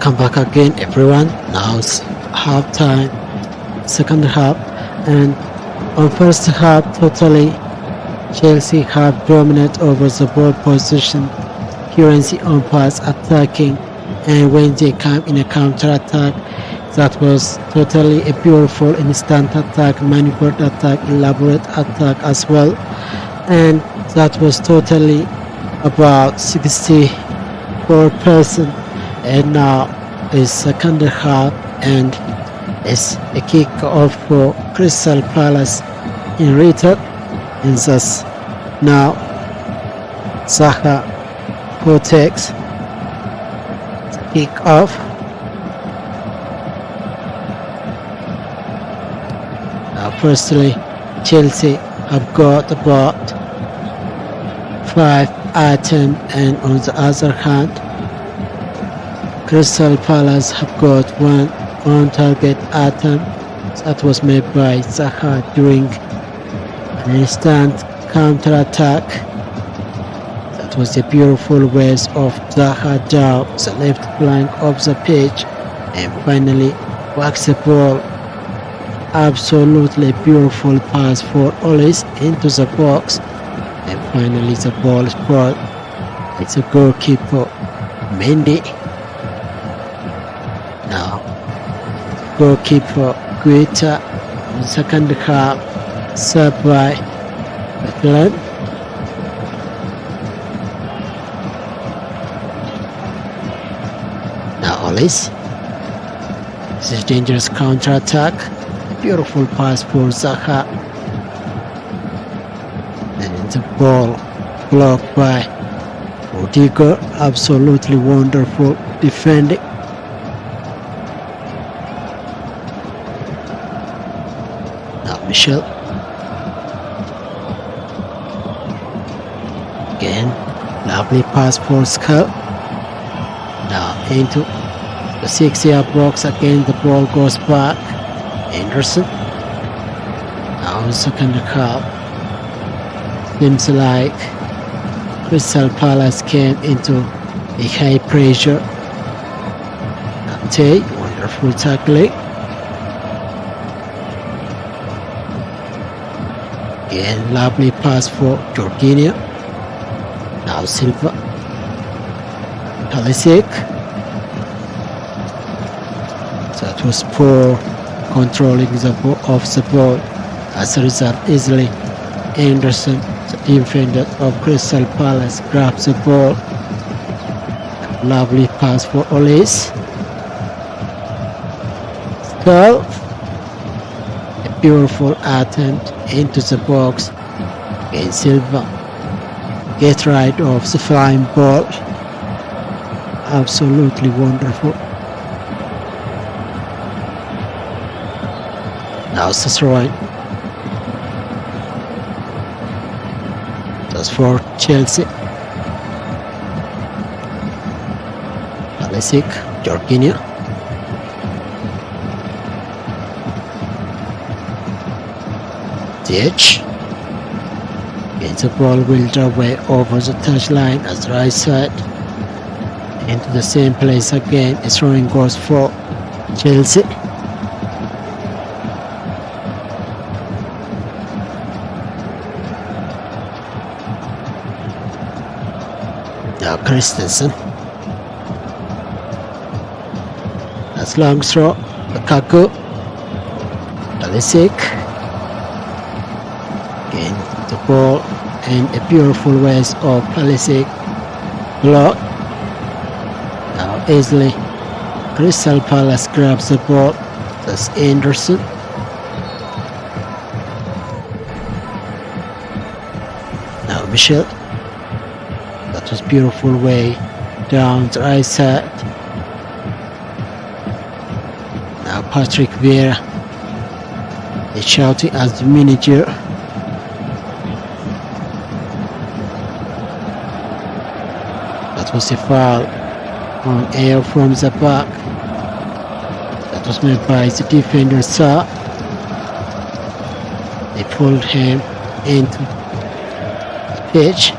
Welcome back again, everyone. Now it's half time, second half, and on first half, totally Chelsea have dominant over the ball position, currency on pass attacking, and when they come in a counter attack, that was totally a beautiful instant attack, maneuvered attack, elaborate attack as well, and that was totally about 64%. And now is second half, and it's a kick off for Crystal Palace in return, and thus now Zaha who takes the kick off. Now firstly, Chelsea have got about 5 items, and on the other hand Crystal Palace have got one on-target item that was made by Zaha during an instant counter-attack. That was a beautiful waste of Zaha down the left flank of the pitch and finally whacks the ball. Absolutely beautiful pass for Olis into the box, and finally the ball is brought. It's a goalkeeper, Mendy. Now, goalkeeper Guita in the second half, served by Butland. Now Olis. This is a dangerous counter-attack. Beautiful pass for Zaha. And the ball blocked by Rudiger. Absolutely wonderful defending. Michel again, lovely pass for Skull. Now into the 6-yard box again, the ball goes back. Anderson. Now second half, seems like Crystal Palace came into a high pressure. Kante, wonderful tackling. Again, lovely pass for Jorginho. Now Silva. Pulisic. That was poor controlling the ball of the ball. As a result, easily Anderson, the defender of Crystal Palace, grabs the ball. Lovely pass for Olis. Skull. A beautiful attempt into the box. Again, Silva get right off the flying ball. Absolutely wonderful. Now Sassuolo. That's for Chelsea. Pulisic, Jorginho. DH. Again, the ball will draw away over the touchline as right side. Into the same place again. A throwing goes for Chelsea. Now Christensen. That's long throw. Lukaku. Pulisic. Again, the ball and a beautiful waste of Pulisic. Block. Now easily Crystal Palace grabs the ball. That's Anderson. Now Michel. That was beautiful way down the right side. Now Patrick Vieira is shouting as the manager. That was a foul on air from the back. That was made by the defender, Sa. They pulled him into the pitch.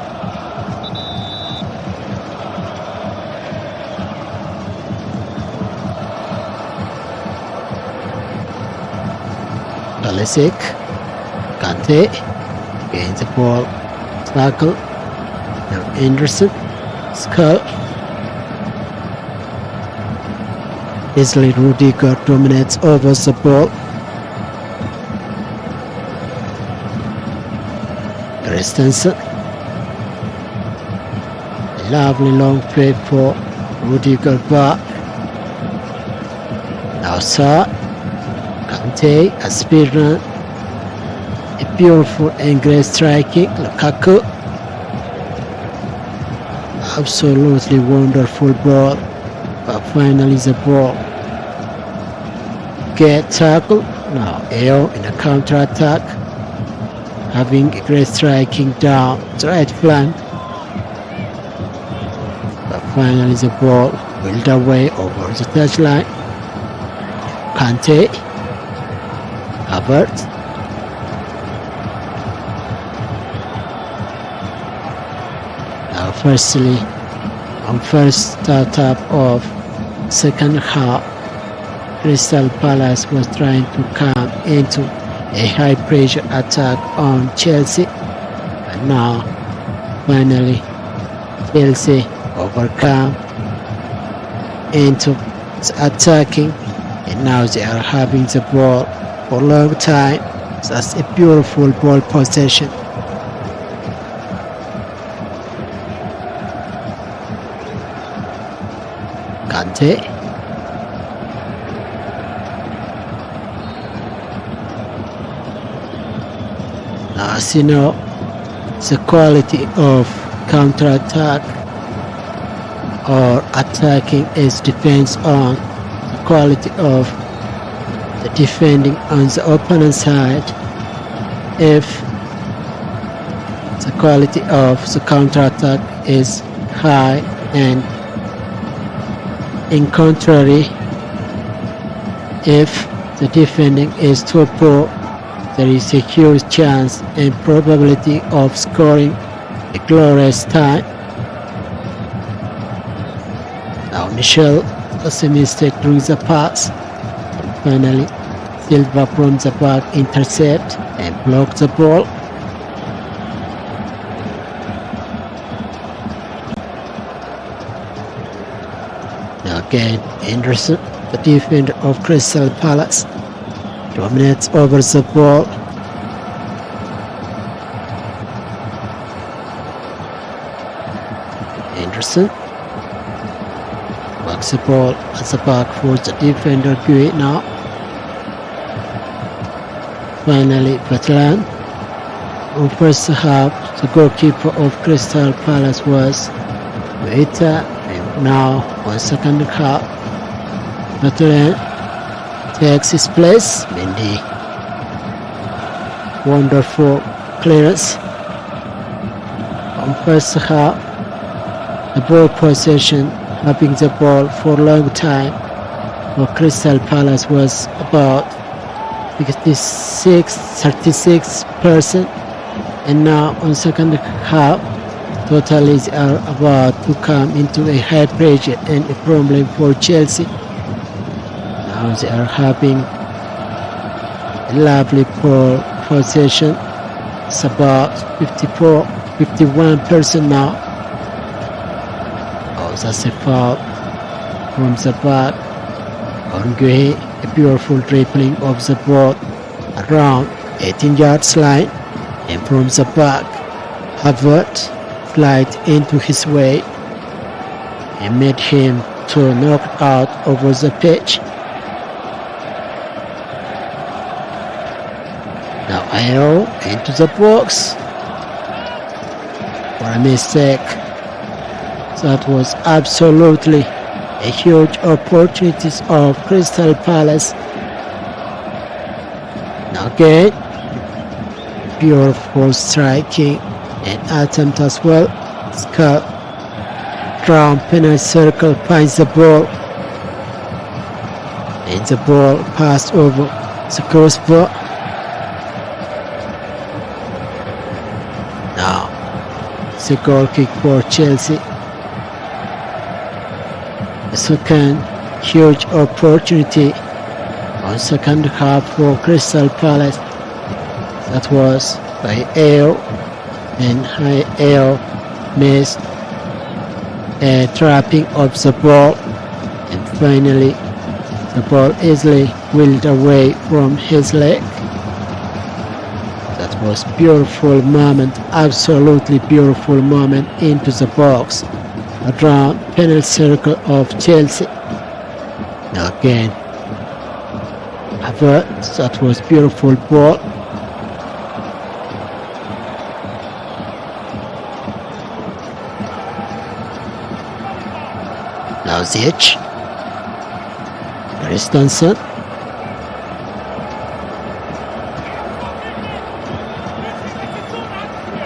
Pulisic, Kante, gains the ball, tackle, now Anderson, Skull, easily Rudiger dominates over the ball. Christensen, a lovely long play for Rudiger back. Now Sa, Kante, a speed run, a beautiful and great striking. Lukaku, absolutely wonderful ball, but finally the ball get tackled. Now AO in a counter attack, having a great striking down the right flank, but finally the ball wheeled away over the touchline. Kante, Havertz, now firstly on first startup of second half, Crystal Palace was trying to come into a high pressure attack on Chelsea, and now finally Chelsea overcome into attacking, and now they are having the ball for a long time. That's a beautiful ball possession. Kante, now as you know, the quality of counter-attack or attacking is depends on the quality of the defending on the opponent side. If the quality of the counter-attack is high, and in contrary, if the defending is too poor, there is a huge chance and probability of scoring a glorious time. Now Michel does a mistake during the pass. Finally, Silva from the back intercept and block the ball. Now again, Anderson, the defender of Crystal Palace, dominates over the ball. Anderson works the ball at the back for the defender Bein now. Finally, Catalan. On first half, the goalkeeper of Crystal Palace was Waita, and now on second half, Catalan takes his place. Mendy, wonderful clearance. On first half, the ball possession, having the ball for a long time for Crystal Palace was about 36%, and now on second half, totally they are about to come into a high pressure and a problem for Chelsea. Now they are having a lovely ball possession. It's about 51% now. Oh, that's a foul from the back. Ongue, a beautiful dribbling of the ball around 18 yards line, and from the back, Havertz slid into his way and made him to knock out over the pitch. Now Ayo into the box for a mistake. That was absolutely a huge opportunity of Crystal Palace. Now again, beautiful striking and attempt as well. Skull round penalty circle finds the ball, and the ball passed over the crossbar. Now it's a goal kick for Chelsea. The second huge opportunity on second half for Crystal Palace. That was by Ao, and Ao missed a trapping of the ball, and finally the ball easily wheeled away from his leg. That was beautiful moment, absolutely beautiful moment into the box around penalty circle of Chelsea. Now again, that was beautiful ball. Now Ziyech, Christensen,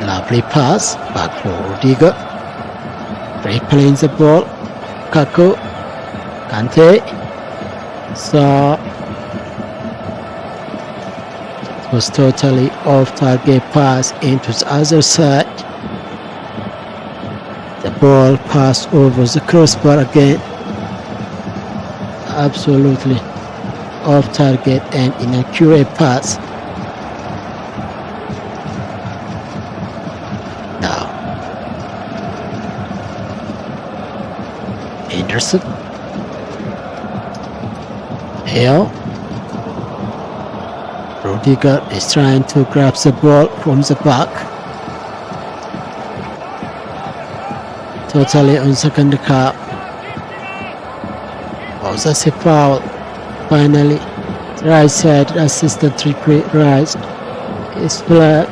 lovely pass back for Rudiger, replaying the ball, Kaku, Kante, so it was totally off target pass into the other side. The ball passed over the crossbar again, absolutely off target and inaccurate pass. Now Anderson, here Rudiger is trying to grab the ball from the back. Totally on second cap. Oh, that's a foul. Finally, the right side assistant referee raised his flag.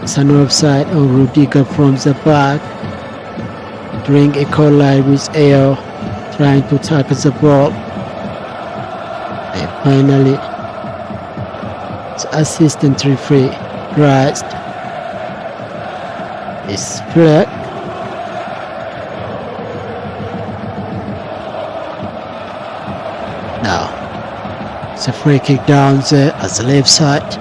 It's an offside on Rudiger from the back. During a collide with Ao, trying to tackle the ball. And finally, the assistant referee raised his flag. Now, it's a free kick down there at the left side.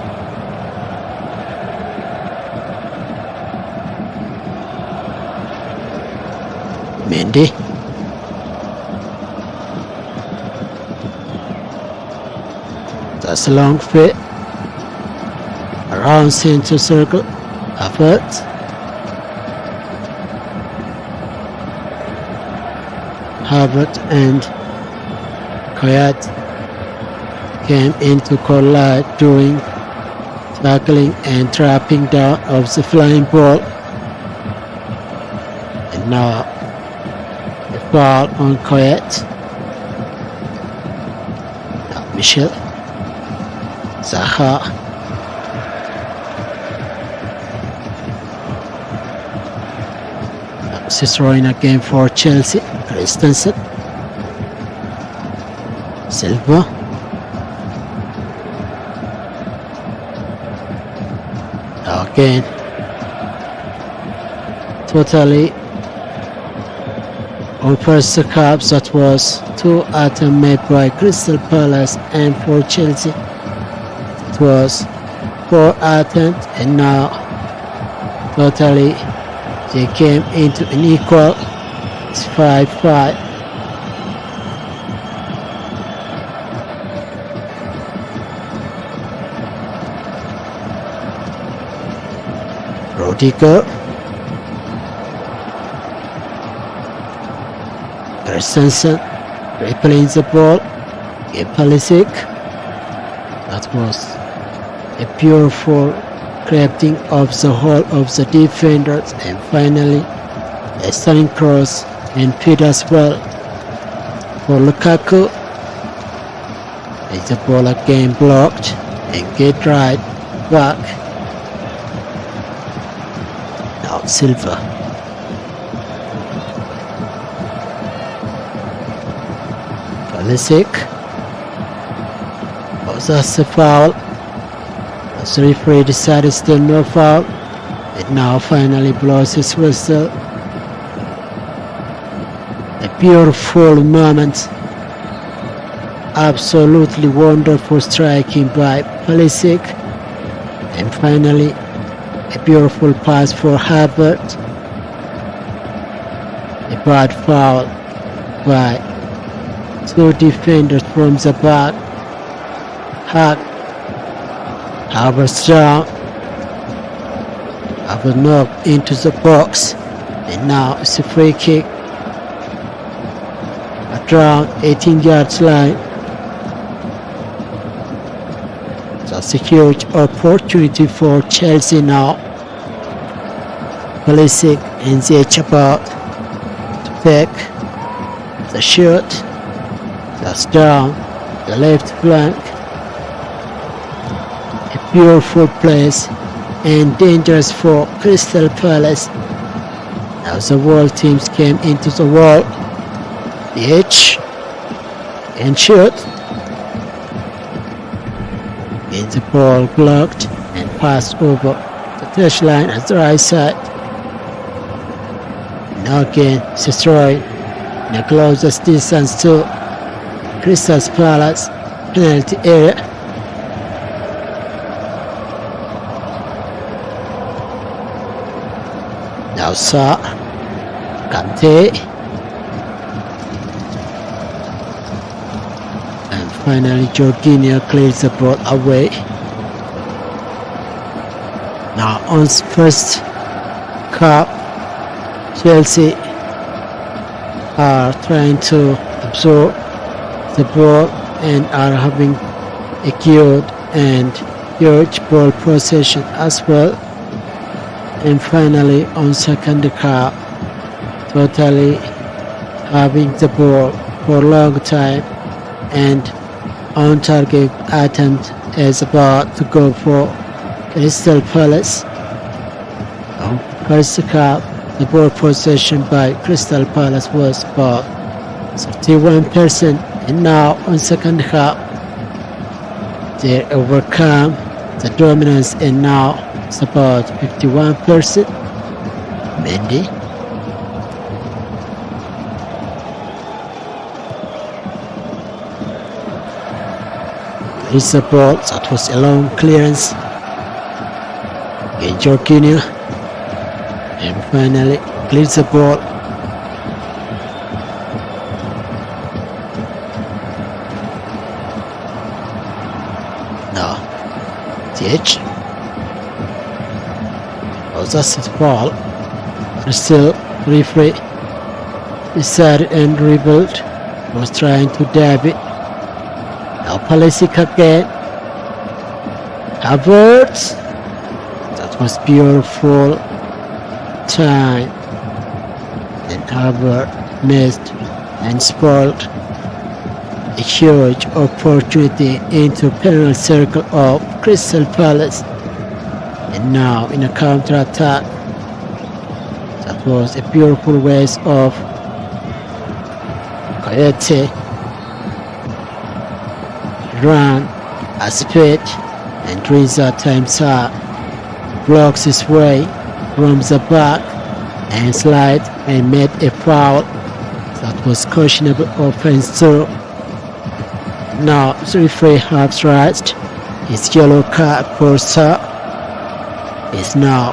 Mendy. That's a long fit. Around center circle. Havertz. Havertz and Kayat came into collide doing tackling and trapping down of the flying ball. And now a foul on Kayat. Now Michel Zaha. This is throwing again for Chelsea. Christensen. Silva. Again, totally opposed the cups. That was 2 attempts made by Crystal Palace, and for Chelsea it was 4 attempts, and now totally they came into an equal. It's 5-5. Rudiger, Christensen, replaying the ball, Pulisic. That was a beautiful grabbing of the whole of the defenders, and finally a stunning cross and feed as well for Lukaku. And the ball again blocked and get right back. Now Silva. Pulisic. Oh, that's a foul. The referee decided still no foul. It now finally blows his whistle. A beautiful moment. Absolutely wonderful striking by Pulisic. And finally, a beautiful pass for Havertz. A bad foul by 2 defenders from the back. Havertz down. Havertz knocked into the box, and now it's a free kick at around 18 yards line. That's a huge opportunity for Chelsea now. Pulisic and the edge about to take the shot. That's down the left flank. A beautiful place and dangerous for Crystal Palace. Now the world teams came into the wall. The edge and shoot. And the ball blocked and passed over the touchline at the right side. Now again destroyed in the closest distance to Crystal Palace penalty area. Now Sa, Kante, and finally Jorginho clears the ball away. Now on first cup, Chelsea are trying to absorb the ball and are having a good and huge ball possession as well. And finally on second half, totally having the ball for a long time, and on target attempt is about to go for Crystal Palace. On first half, the ball possession by Crystal Palace was about 31%, and now on second half they overcome the dominance, and now it's about 51%. Mendy, it's the ball. That was a long clearance. Again Jorginho, and finally clears the ball. Now the edge. Oh, that's his ball. But still referee decided and rebuilt. Was trying to dab it. Now Pulisic again. Havertz. That was beautiful time. And Havertz missed and spoiled a huge opportunity into penalty circle of Crystal Palace. And now in a counter-attack, that was a beautiful waste of Coyote. Run at speed, and Rizza times up, blocks his way from the back and slide and made a foul. That was questionable offense too. Now the referee has raised his yellow card for Sa. Is now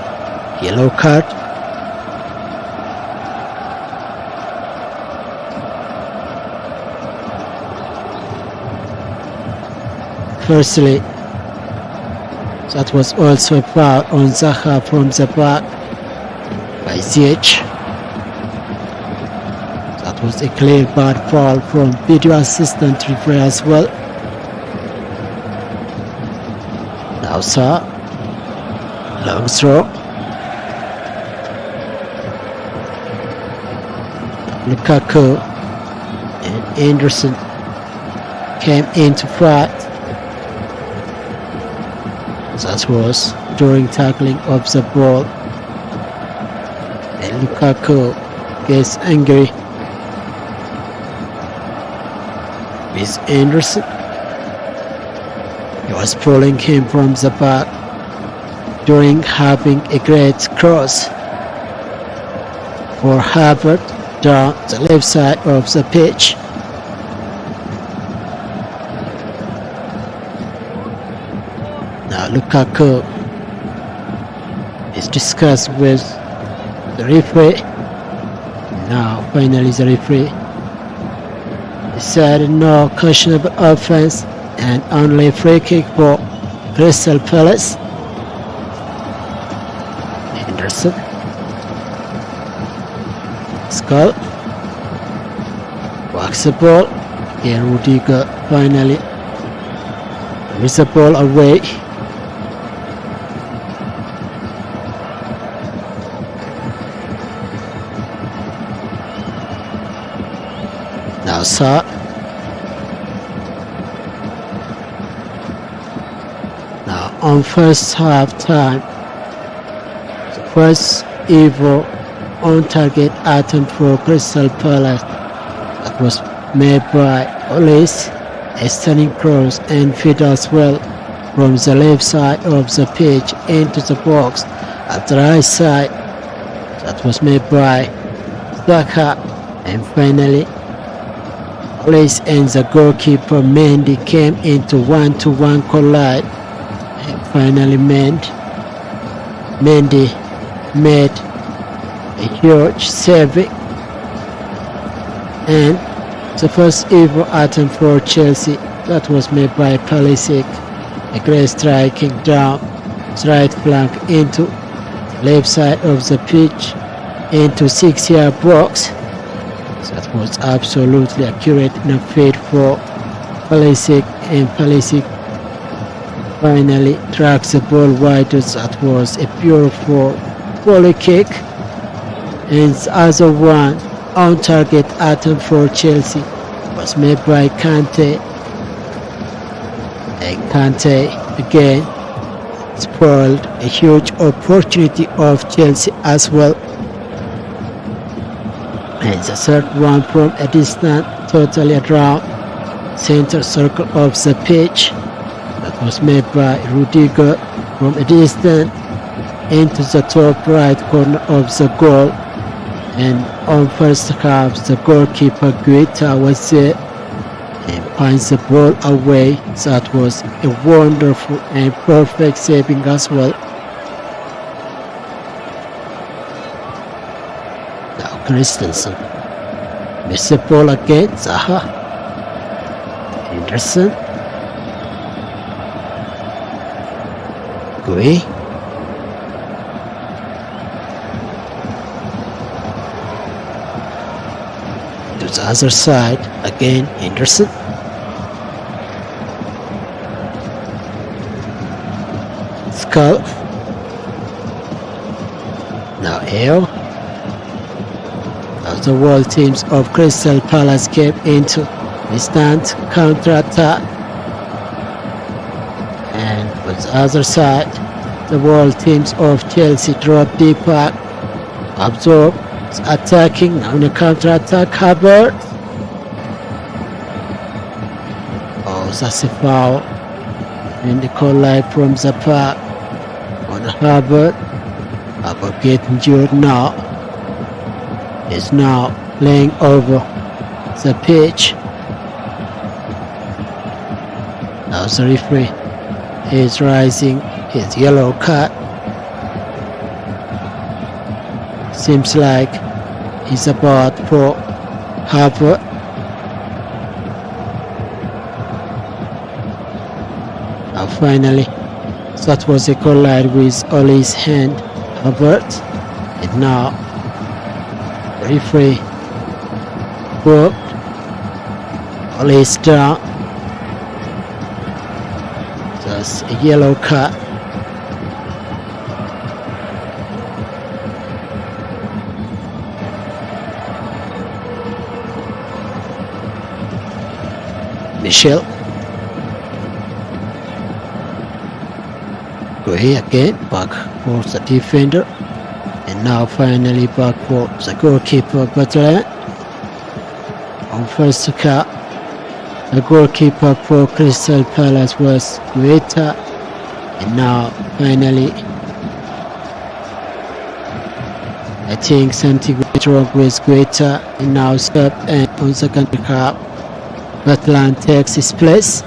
yellow card. Firstly, that was also a foul on Zaha from the back by Ziyech. That was a clear bad foul from video assistant referee as well. Now Sa, long throw. Lukaku and Anderson came into fight. That was during tackling of the ball, and Lukaku gets angry with Anderson. He was pulling him from the back during having a great cross for Havertz down the left side of the pitch. Now Lukaku is discussed with the referee. Now finally the referee decided no questionable offense and only free kick for Crystal Palace. Henderson. Skull. Walks the ball. Again, Rudiger finally with the ball away. Now Sa. Now on first half time, the first ever on target attempt for Crystal Palace that was made by Olis, a stunning cross and feed as well from the left side of the pitch into the box at the right side. That was made by Saka, and finally Olis and the goalkeeper Mendy came into 1-to-1 collide, and finally Mendy made a huge save, and the first ever attempt for Chelsea that was made by Pulisic, a great striking down the right flank into the left side of the pitch into 6-yard box. That was absolutely accurate enough feed for Pulisic, and Pulisic finally tracks the ball wide. That was a beautiful volley kick, and the other one on target attempt for Chelsea was made by Kante, and Kante again spoiled a huge opportunity of Chelsea as well. And the third one from a distance totally around center circle of the pitch that was made by Rudiger from a distance into the top right corner of the goal. And on first half, the goalkeeper Guita was there and finds the ball away. That was a wonderful and perfect saving as well. Now Christensen missed the ball again. Zaha. Henderson. Gui. To the other side again, Henderson. Skull. Now Ale. As the world teams of Crystal Palace came into instant counter-attack, and on the other side the world teams of Chelsea dropped deep back, absorb attacking. Now in a counter-attack, Hubbard. Oh, that's a foul, and the collide from the park on Hubbard. Hubbard getting injured now. Is now laying over the pitch. Now the referee is raising his yellow card. Seems like he's about for Harper. Now finally, that was a collide with Ollie's hand, Herbert, and now referee broke. Ollie's down. That's a yellow card. Michel. Go here again, back for the defender, and now finally back for the goalkeeper Butler. On first cut, the goalkeeper for Crystal Palace was Guetta, and now finally I think something went wrong with Guetta, and now stop, and on second cut Butler takes his place.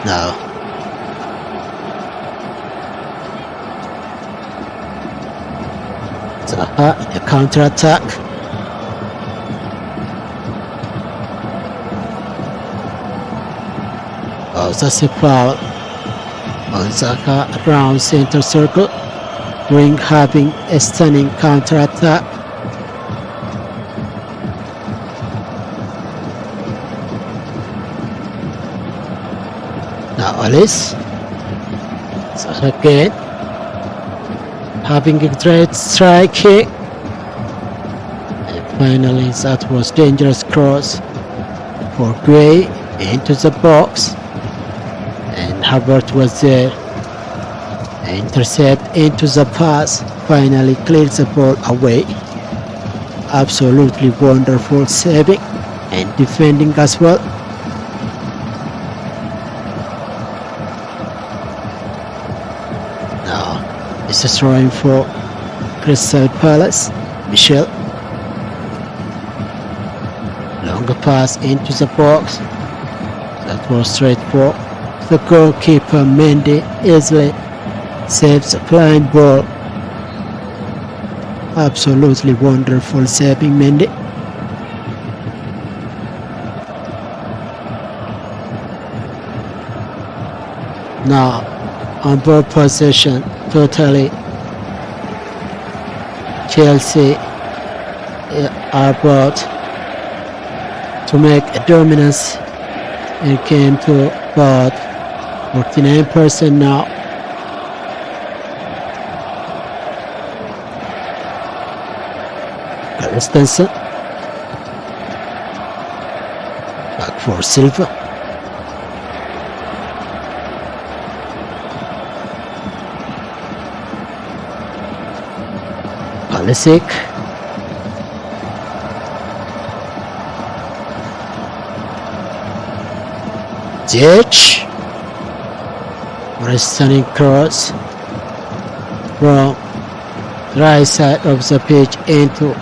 Now Zaha in a counter-attack. That's a foul on Zaka around center circle, Ring having a stunning counter-attack. Now Alice, Zaka again, having a great strike kick. And finally that was dangerous cross for Gray into the box. And Hubbard was there. Intercept into the pass, finally cleared the ball away. Absolutely wonderful saving and defending as well. Now it's a throwing for Crystal Palace. Michel, longer pass into the box. That was straight for the goalkeeper. Mendy easily saves a flying ball. Absolutely wonderful saving, Mendy. Now on ball possession, totally Chelsea are about to make a dominance. It came to about 49% now. Stenson back for Silva. Pulisic. Ziyech. For a stunning cross from the right side of the pitch into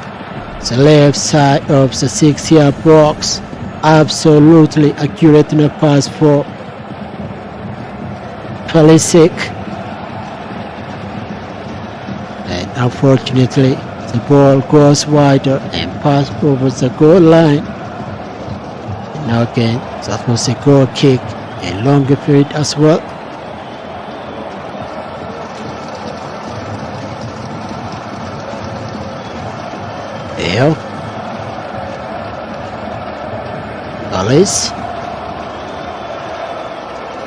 the left side of the 6-yard box. Absolutely accurate in a pass for Pulisic. And unfortunately the ball goes wider and passed over the goal line. And now again that was a goal kick and longer period as well. Alice,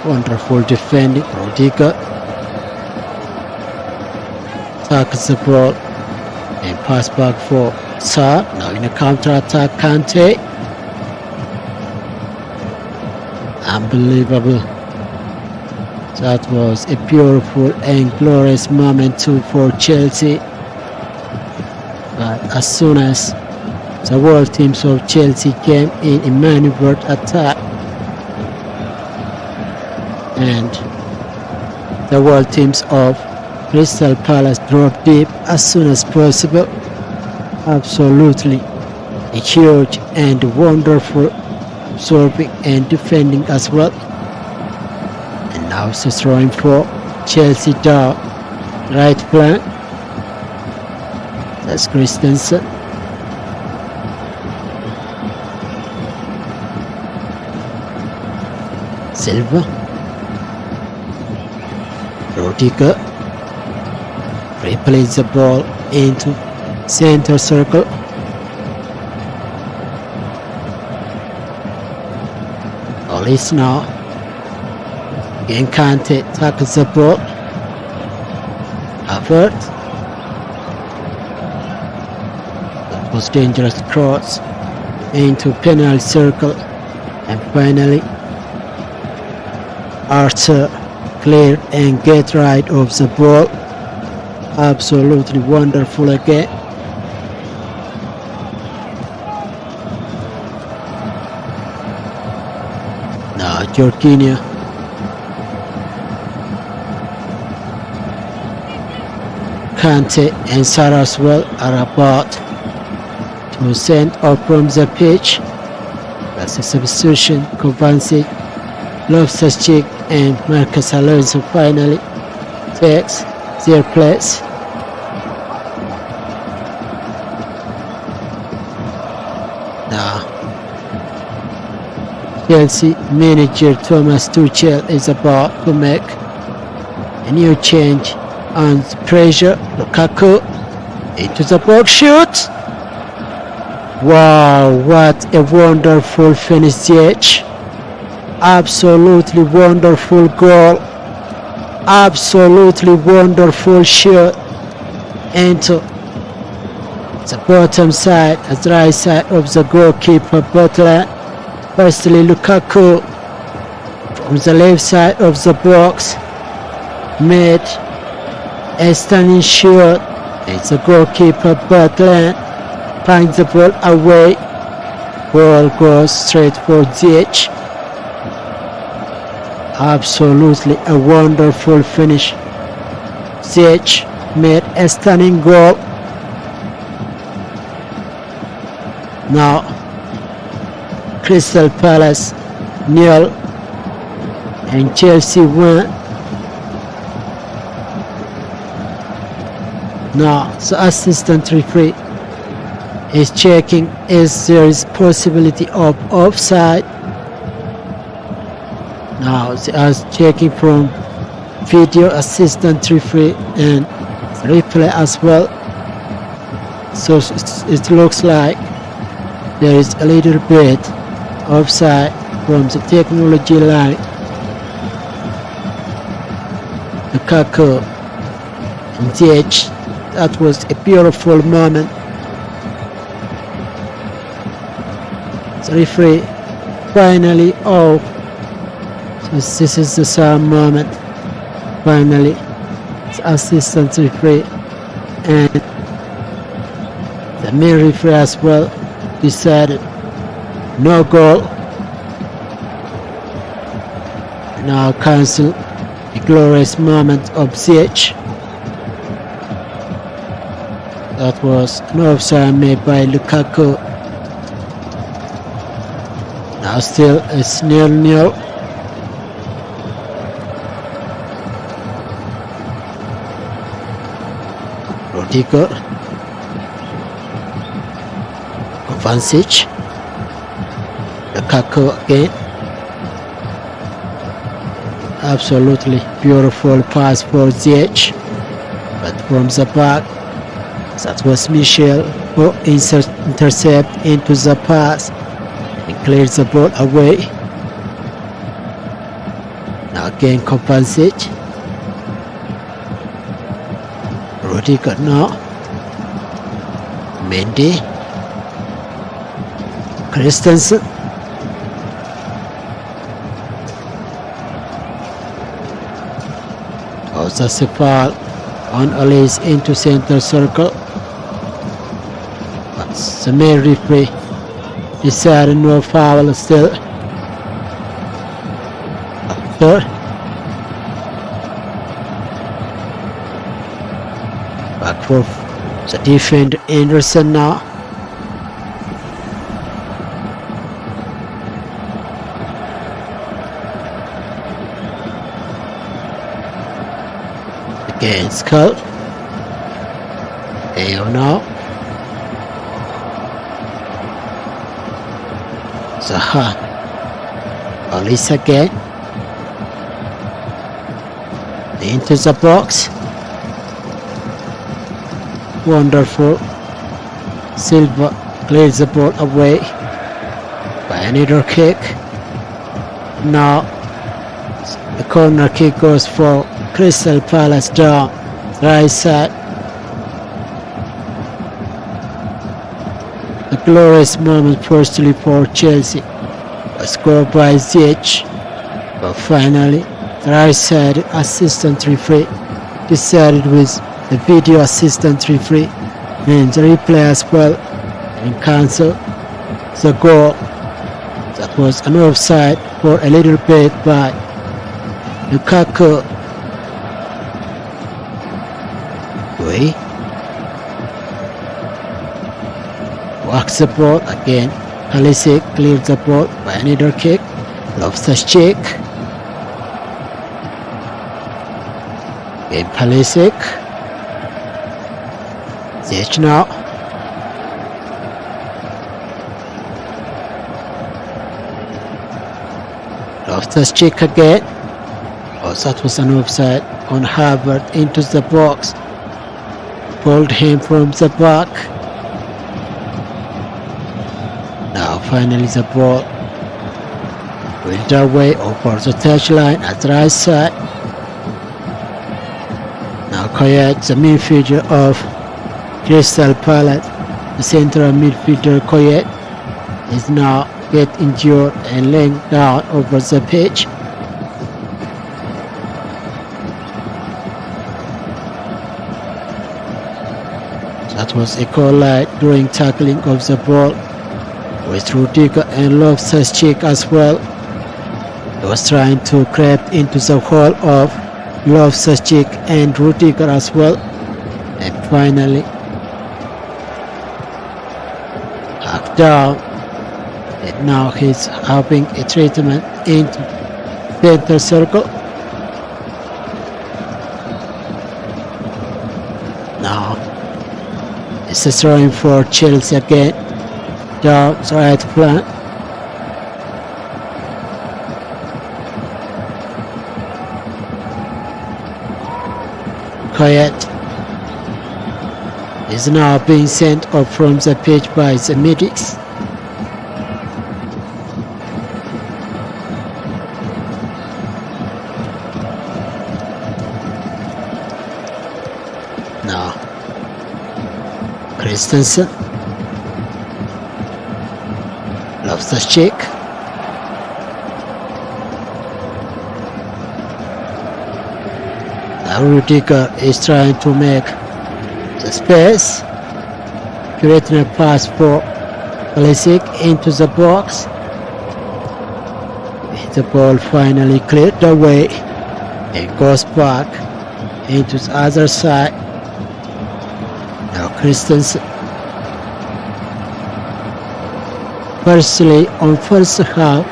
wonderful defending. Rodrigo tackles the ball and pass back for Sarr. Now in a counter-attack, Kante. Unbelievable. That was a beautiful and glorious moment too for Chelsea. But as soon as the world teams of Chelsea came in maneuvered attack, and the world teams of Crystal Palace dropped deep as soon as possible. Absolutely a huge and wonderful absorbing and defending as well. And now it's throwing for Chelsea down right flank. That's Christensen. Silva. Rodrigo replays the ball into center circle. Alice now. Again Kante tackles the ball. Havertz. That was dangerous cross into penalty circle, and finally Arthur clear and get right of the ball. Absolutely wonderful again. Now Jorginho. Kante and Sarr as well are about to send off from the pitch. That's a substitution. Kovacic, Loftus-Cheek and Marcus Alonso finally takes their place. Now Chelsea manager Thomas Tuchel is about to make a new change on pressure. Lukaku into the box shoot. Wow, what a wonderful finish, absolutely wonderful goal, absolutely wonderful shot into the bottom side, the right side of the goalkeeper Butler. Firstly Lukaku from the left side of the box made a stunning shot. It's the goalkeeper Butler finds the ball away. Ball goes straight for Ziyech. Absolutely a wonderful finish. Ziyech made a stunning goal. Now Crystal Palace 0 and Chelsea 1. Now the assistant referee is checking if there is possibility of offside. Now they are checking from video assistant referee and replay as well. So it looks like there is a little bit offside from the technology line. Lukaku and Ziyech, that was a beautiful moment. The referee finally, so this is the sad moment. Finally, the assistant referee and the main referee as well decided no goal. Now cancel the glorious moment of Ziyech. That was an offside made by Lukaku. Now still it's 0-0. Rodrigo Kovacic. Lukaku again. Absolutely beautiful pass for Ziyech, but from the back, that was Michel who intercept into the pass and clears the ball away. Now again Kovacic. Rodrigo now. Mendy. Christensen. That's a foul on Alice into center circle. But the main referee decided no foul still. Third. Back for the defender Anderson now. Again, Skull. Ayo now. Zaha. Alice again. Into the box. Wonderful. Silva clears the ball away by another kick. Now the corner kick goes for Crystal Palace down right side. A glorious moment firstly for Chelsea, a score by Ziyech, but finally the right side assistant referee decided with the video assistant referee and the replay as well and cancel the goal. That was an offside for a little bit by Lukaku. Walks the ball again. Pulisic clears the ball by another kick. Loftus-Cheek. Again Pulisic. Ziyech now. Loftus check again. Oh, that was an offside on Harvard into the box. Pulled him from the back. Now finally the ball wheeled away over the touchline at the right side. Now Koyet, the midfielder of Crystal Palace, the central midfielder Koyet, is now get injured and laying down over the pitch. That was a goal line during tackling of the ball with Rudiger and Loftus-Cheek as well. He was trying to creep into the hole of Loftus-Cheek and Rudiger as well, and finally hacked down, and now he's having a treatment into center circle. Now it's a throwing for Chelsea again, down the right flank. Koyet is now being sent off from the pitch by the medics. Now Christensen, Loftus-Cheek, now Rudiger is trying to make the space, creating a pass for Pulisic into the box. The ball finally cleared away and goes back into the other side. Now Christensen, firstly on first half,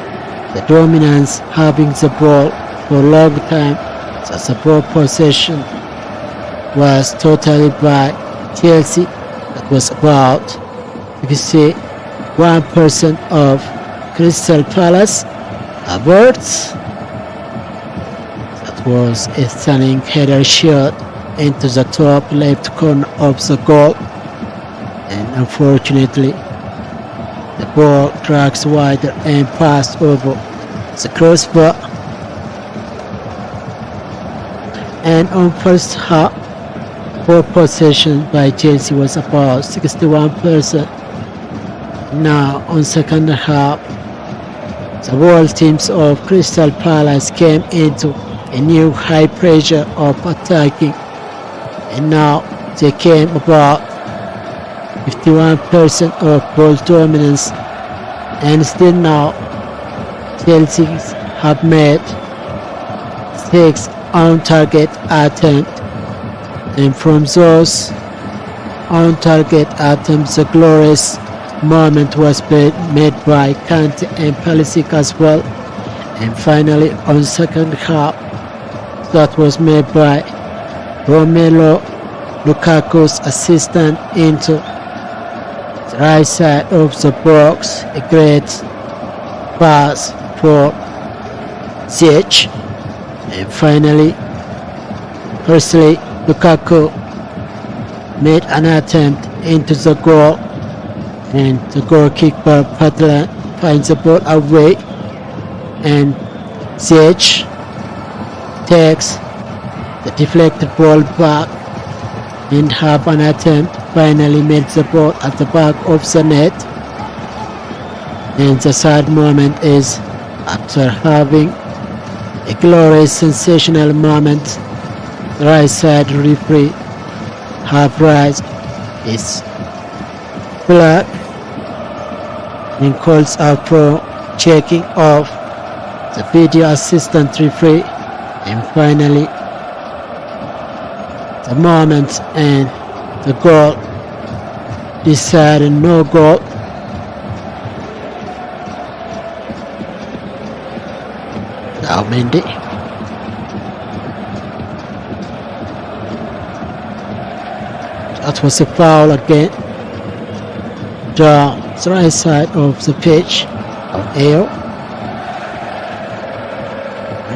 the dominance having the ball for a long time, the ball possession was totally by Chelsea. That was about 61% of Crystal Palace. Awards. That was a stunning header shot into the top left corner of the goal, and unfortunately the ball drags wider and passed over the crossbar. And on first half, ball possession by Chelsea was about 61%. Now on second half, the world teams of Crystal Palace came into a new high pressure of attacking, and now they came about 51% of ball dominance, and still now Chelsea have made 6 on-target attempts, and from those on-target attempts the glorious moment was made by Kante and Pulisic as well, and finally on second half that was made by Romelu Lukaku's assistant into the right side of the box, a great pass for Ziyech, and finally firstly Lukaku made an attempt into the goal, and the goalkeeper Padla finds the ball away, and Ziyech takes the deflected ball back and have an attempt, finally made the ball at the back of the net. And the sad moment is, after having a glorious sensational moment, the right side referee have raised his flag and calls out for checking of the video assistant referee, and finally the moment and the goal decided no goal. Now Mendy, that was a foul again down the right side of the pitch of AO.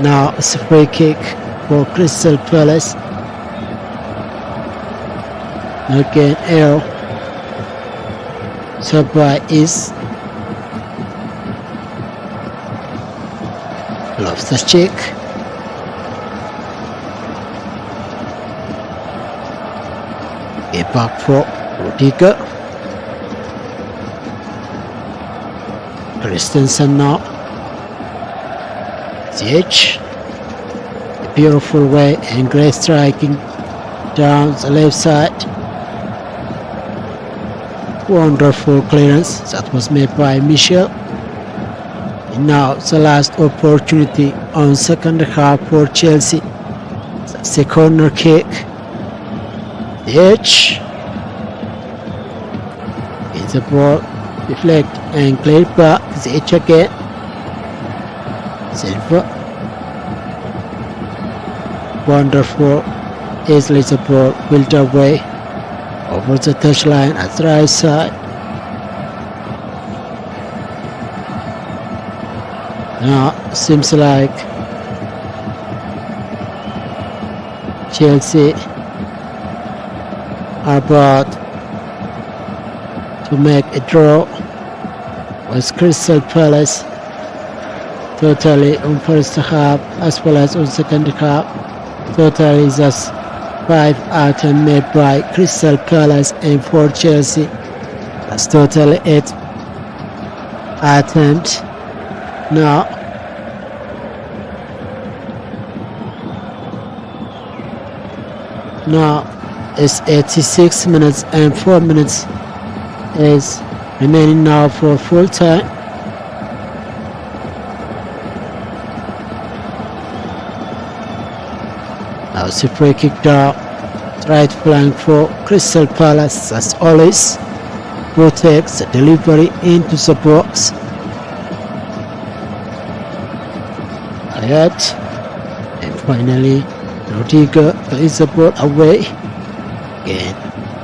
Now it's a free kick for Crystal Palace. Again, Air. Survey is loves the check. A back for Rudiger. Christensen now. CH. A beautiful way and great striking down the left side. Wonderful clearance that was made by Michel. And now the last opportunity on second half for Chelsea. That's a corner kick. Edge. It's a ball. Deflect and clear back. The edge again. Silva. Wonderful. Easily the ball built away over the touchline at the right side. Now seems like Chelsea are about to make a draw with Crystal Palace totally on first half as well as on second half. Totally just 5 attempts made by Crystal Palace and for Chelsea. That's totally 8 attempts. Now it's 86 minutes and 4 minutes is remaining now for full time. Now it's a free kick down right flank for Crystal Palace as always, who takes the delivery into the box. Ayat, and finally Rodrigo plays the ball away. Again,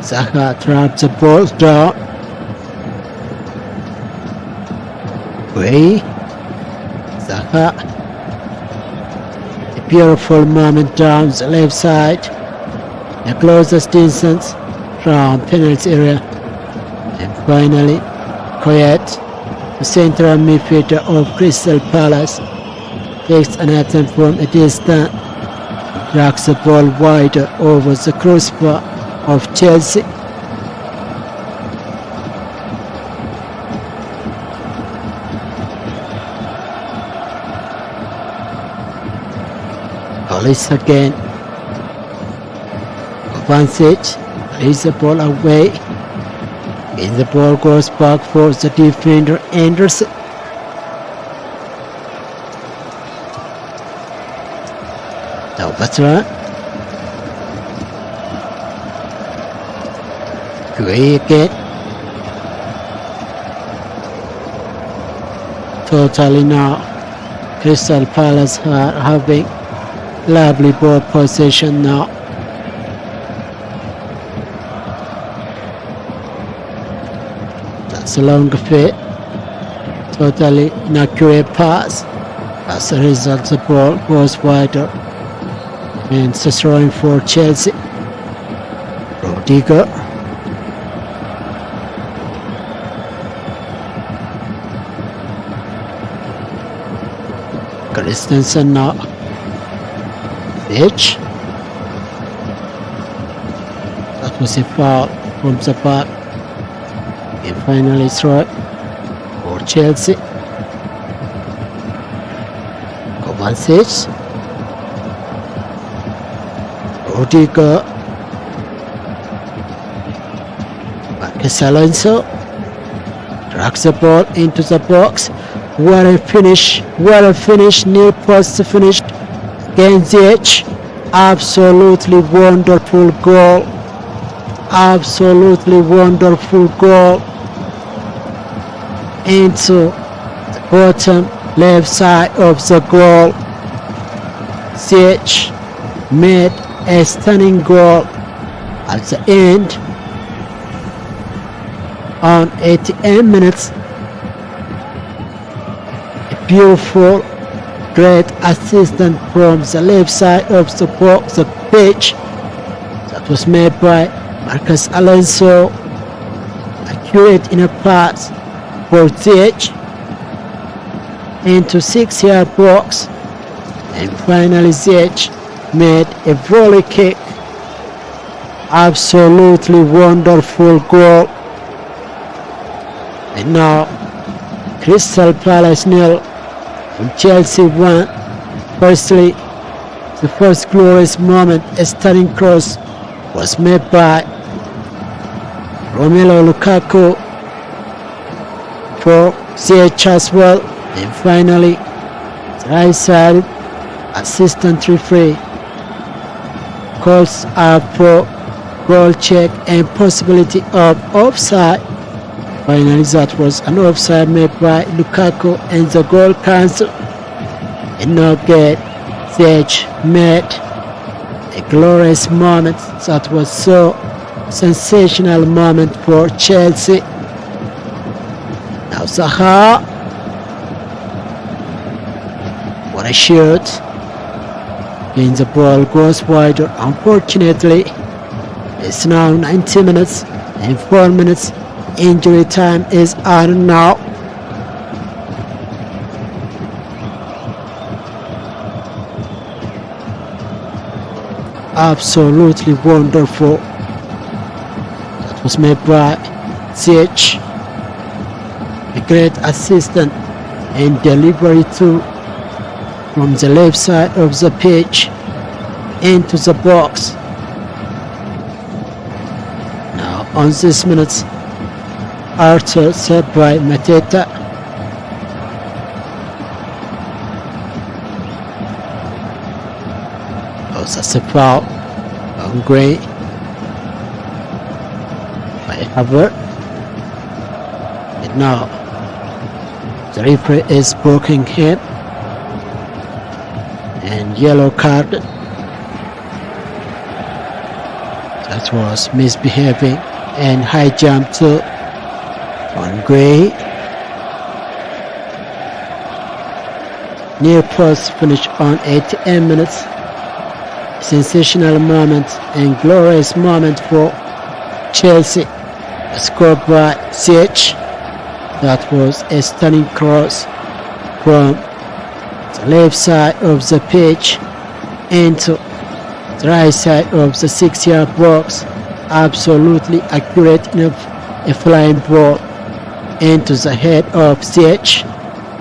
Zaha traps the ball down. Way, Zaha. A beautiful moment down the left side. The closest distance from penalty area. And finally, Koyat, the central midfielder of Crystal Palace, takes an attempt from a distance, drags the ball wider over the crossbar of Chelsea. Police again. Advantage, plays the ball away. And the ball goes back for the defender Anderson. Now veteran. Gray again. Totally now Crystal Palace are having lovely ball possession now. That's a long fit. Totally inaccurate pass. As a result, the ball goes wider. And it's throwing for Chelsea. Rodrigo. Christensen now. Edge. That was a foul from the back. And finally throw it for Chelsea. Kovacic. Rodrigo. Marcus Alonso drags the ball into the box. What a finish! What a finish! Near post finish against the edge. Absolutely wonderful goal. Absolutely wonderful goal into the bottom left side of the goal. CH made a stunning goal at the end on 88 minutes. A beautiful great assistance from the left side of the box, the pitch that was made by Marcus Alonso. Accurate in a pass for Ziyech into 6-yard box, and finally Ziyech made a volley kick. Absolutely wonderful goal. And now Crystal Palace 0 and Chelsea 1. Firstly, the first glorious moment, a stunning cross was made by Romelu Lukaku for Ziyech as well. And finally, the right side assistant referee calls up for goal check and possibility of offside. Finally, that was an offside made by Lukaku and the goal cancelled. And now get Ziyech made a glorious moment. That was so sensational moment for Chelsea. Now Zaha, what a shot. And the ball goes wider. Unfortunately, it's now 90 minutes and 4 minutes. Injury time is on now. Absolutely wonderful. That was made by Ziyech. A great assistant and delivery too from the left side of the pitch into the box. Now on this minute, Arthur set by Mateta. Oh, that's a foul on Gray by Havertz. And now the referee is blocking him, and yellow card. That was misbehaving and high jump too on Gray. Near post finish on 88 minutes. Sensational moment and glorious moment for Chelsea. Scored by Ziyech. That was a stunning cross from the left side of the pitch into the right side of the 6-yard box. Absolutely accurate enough, a flying ball into the head of Ziyech.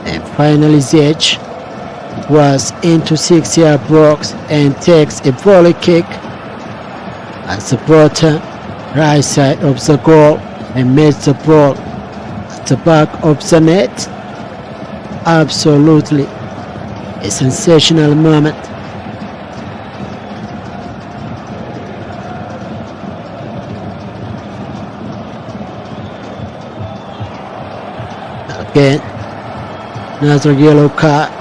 And finally Ziyech was into 6-yard box and takes a volley kick at the bottom right side of the goal and makes the ball at the back of the net. Absolutely a sensational moment. Again, another yellow card.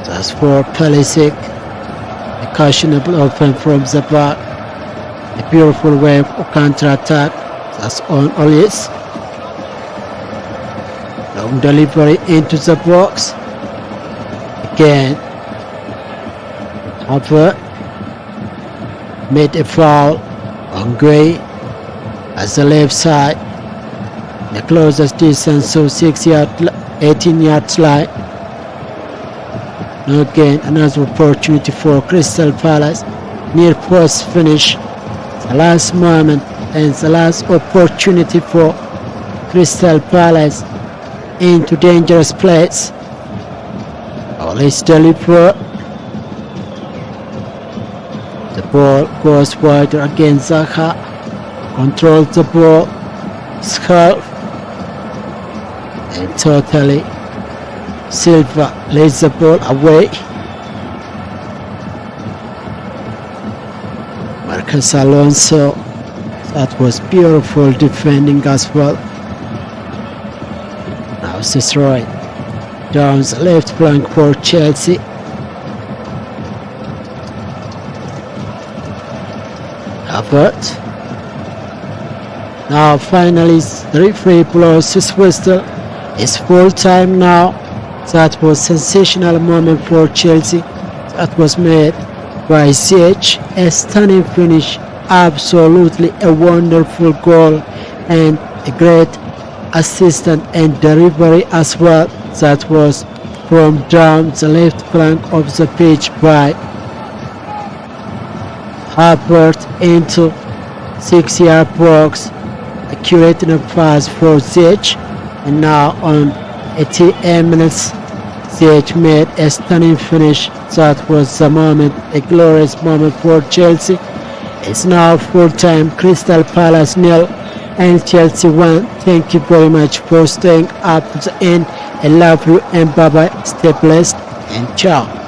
That's for Pulisic. A questionable open from the back. A beautiful wave of counter-attack. That's on Ollis. Long delivery into the box. Again, Havertz made a foul on Gray at the left side. The closest distance, so 6-yard, 18-yard line. Now again, another opportunity for Crystal Palace. Near post finish. The last moment and the last opportunity for Crystal Palace into dangerous place. Always deliver. The ball goes wider again. Zaha controls the ball. Scarf. And totally Silva lays the ball away. Marcus Alonso. That was beautiful defending as well. Now it's right down the left flank for Chelsea. Havertz. Now finally The referee blows his whistle. It's full time now. That was sensational moment for Chelsea. That was made by Ziyech. A stunning finish. Absolutely a wonderful goal and a great assistant and delivery as well. That was from down the left flank of the pitch by Harvard into 6-yard box, accurating a pass for Ziyech, and now on 88 minutes Ziyech made a stunning finish. That was the moment, a glorious moment for Chelsea. It's now full time, Crystal Palace 0 and Chelsea 1. Thank you very much for staying up to the end. I love you and bye bye. Stay blessed and ciao.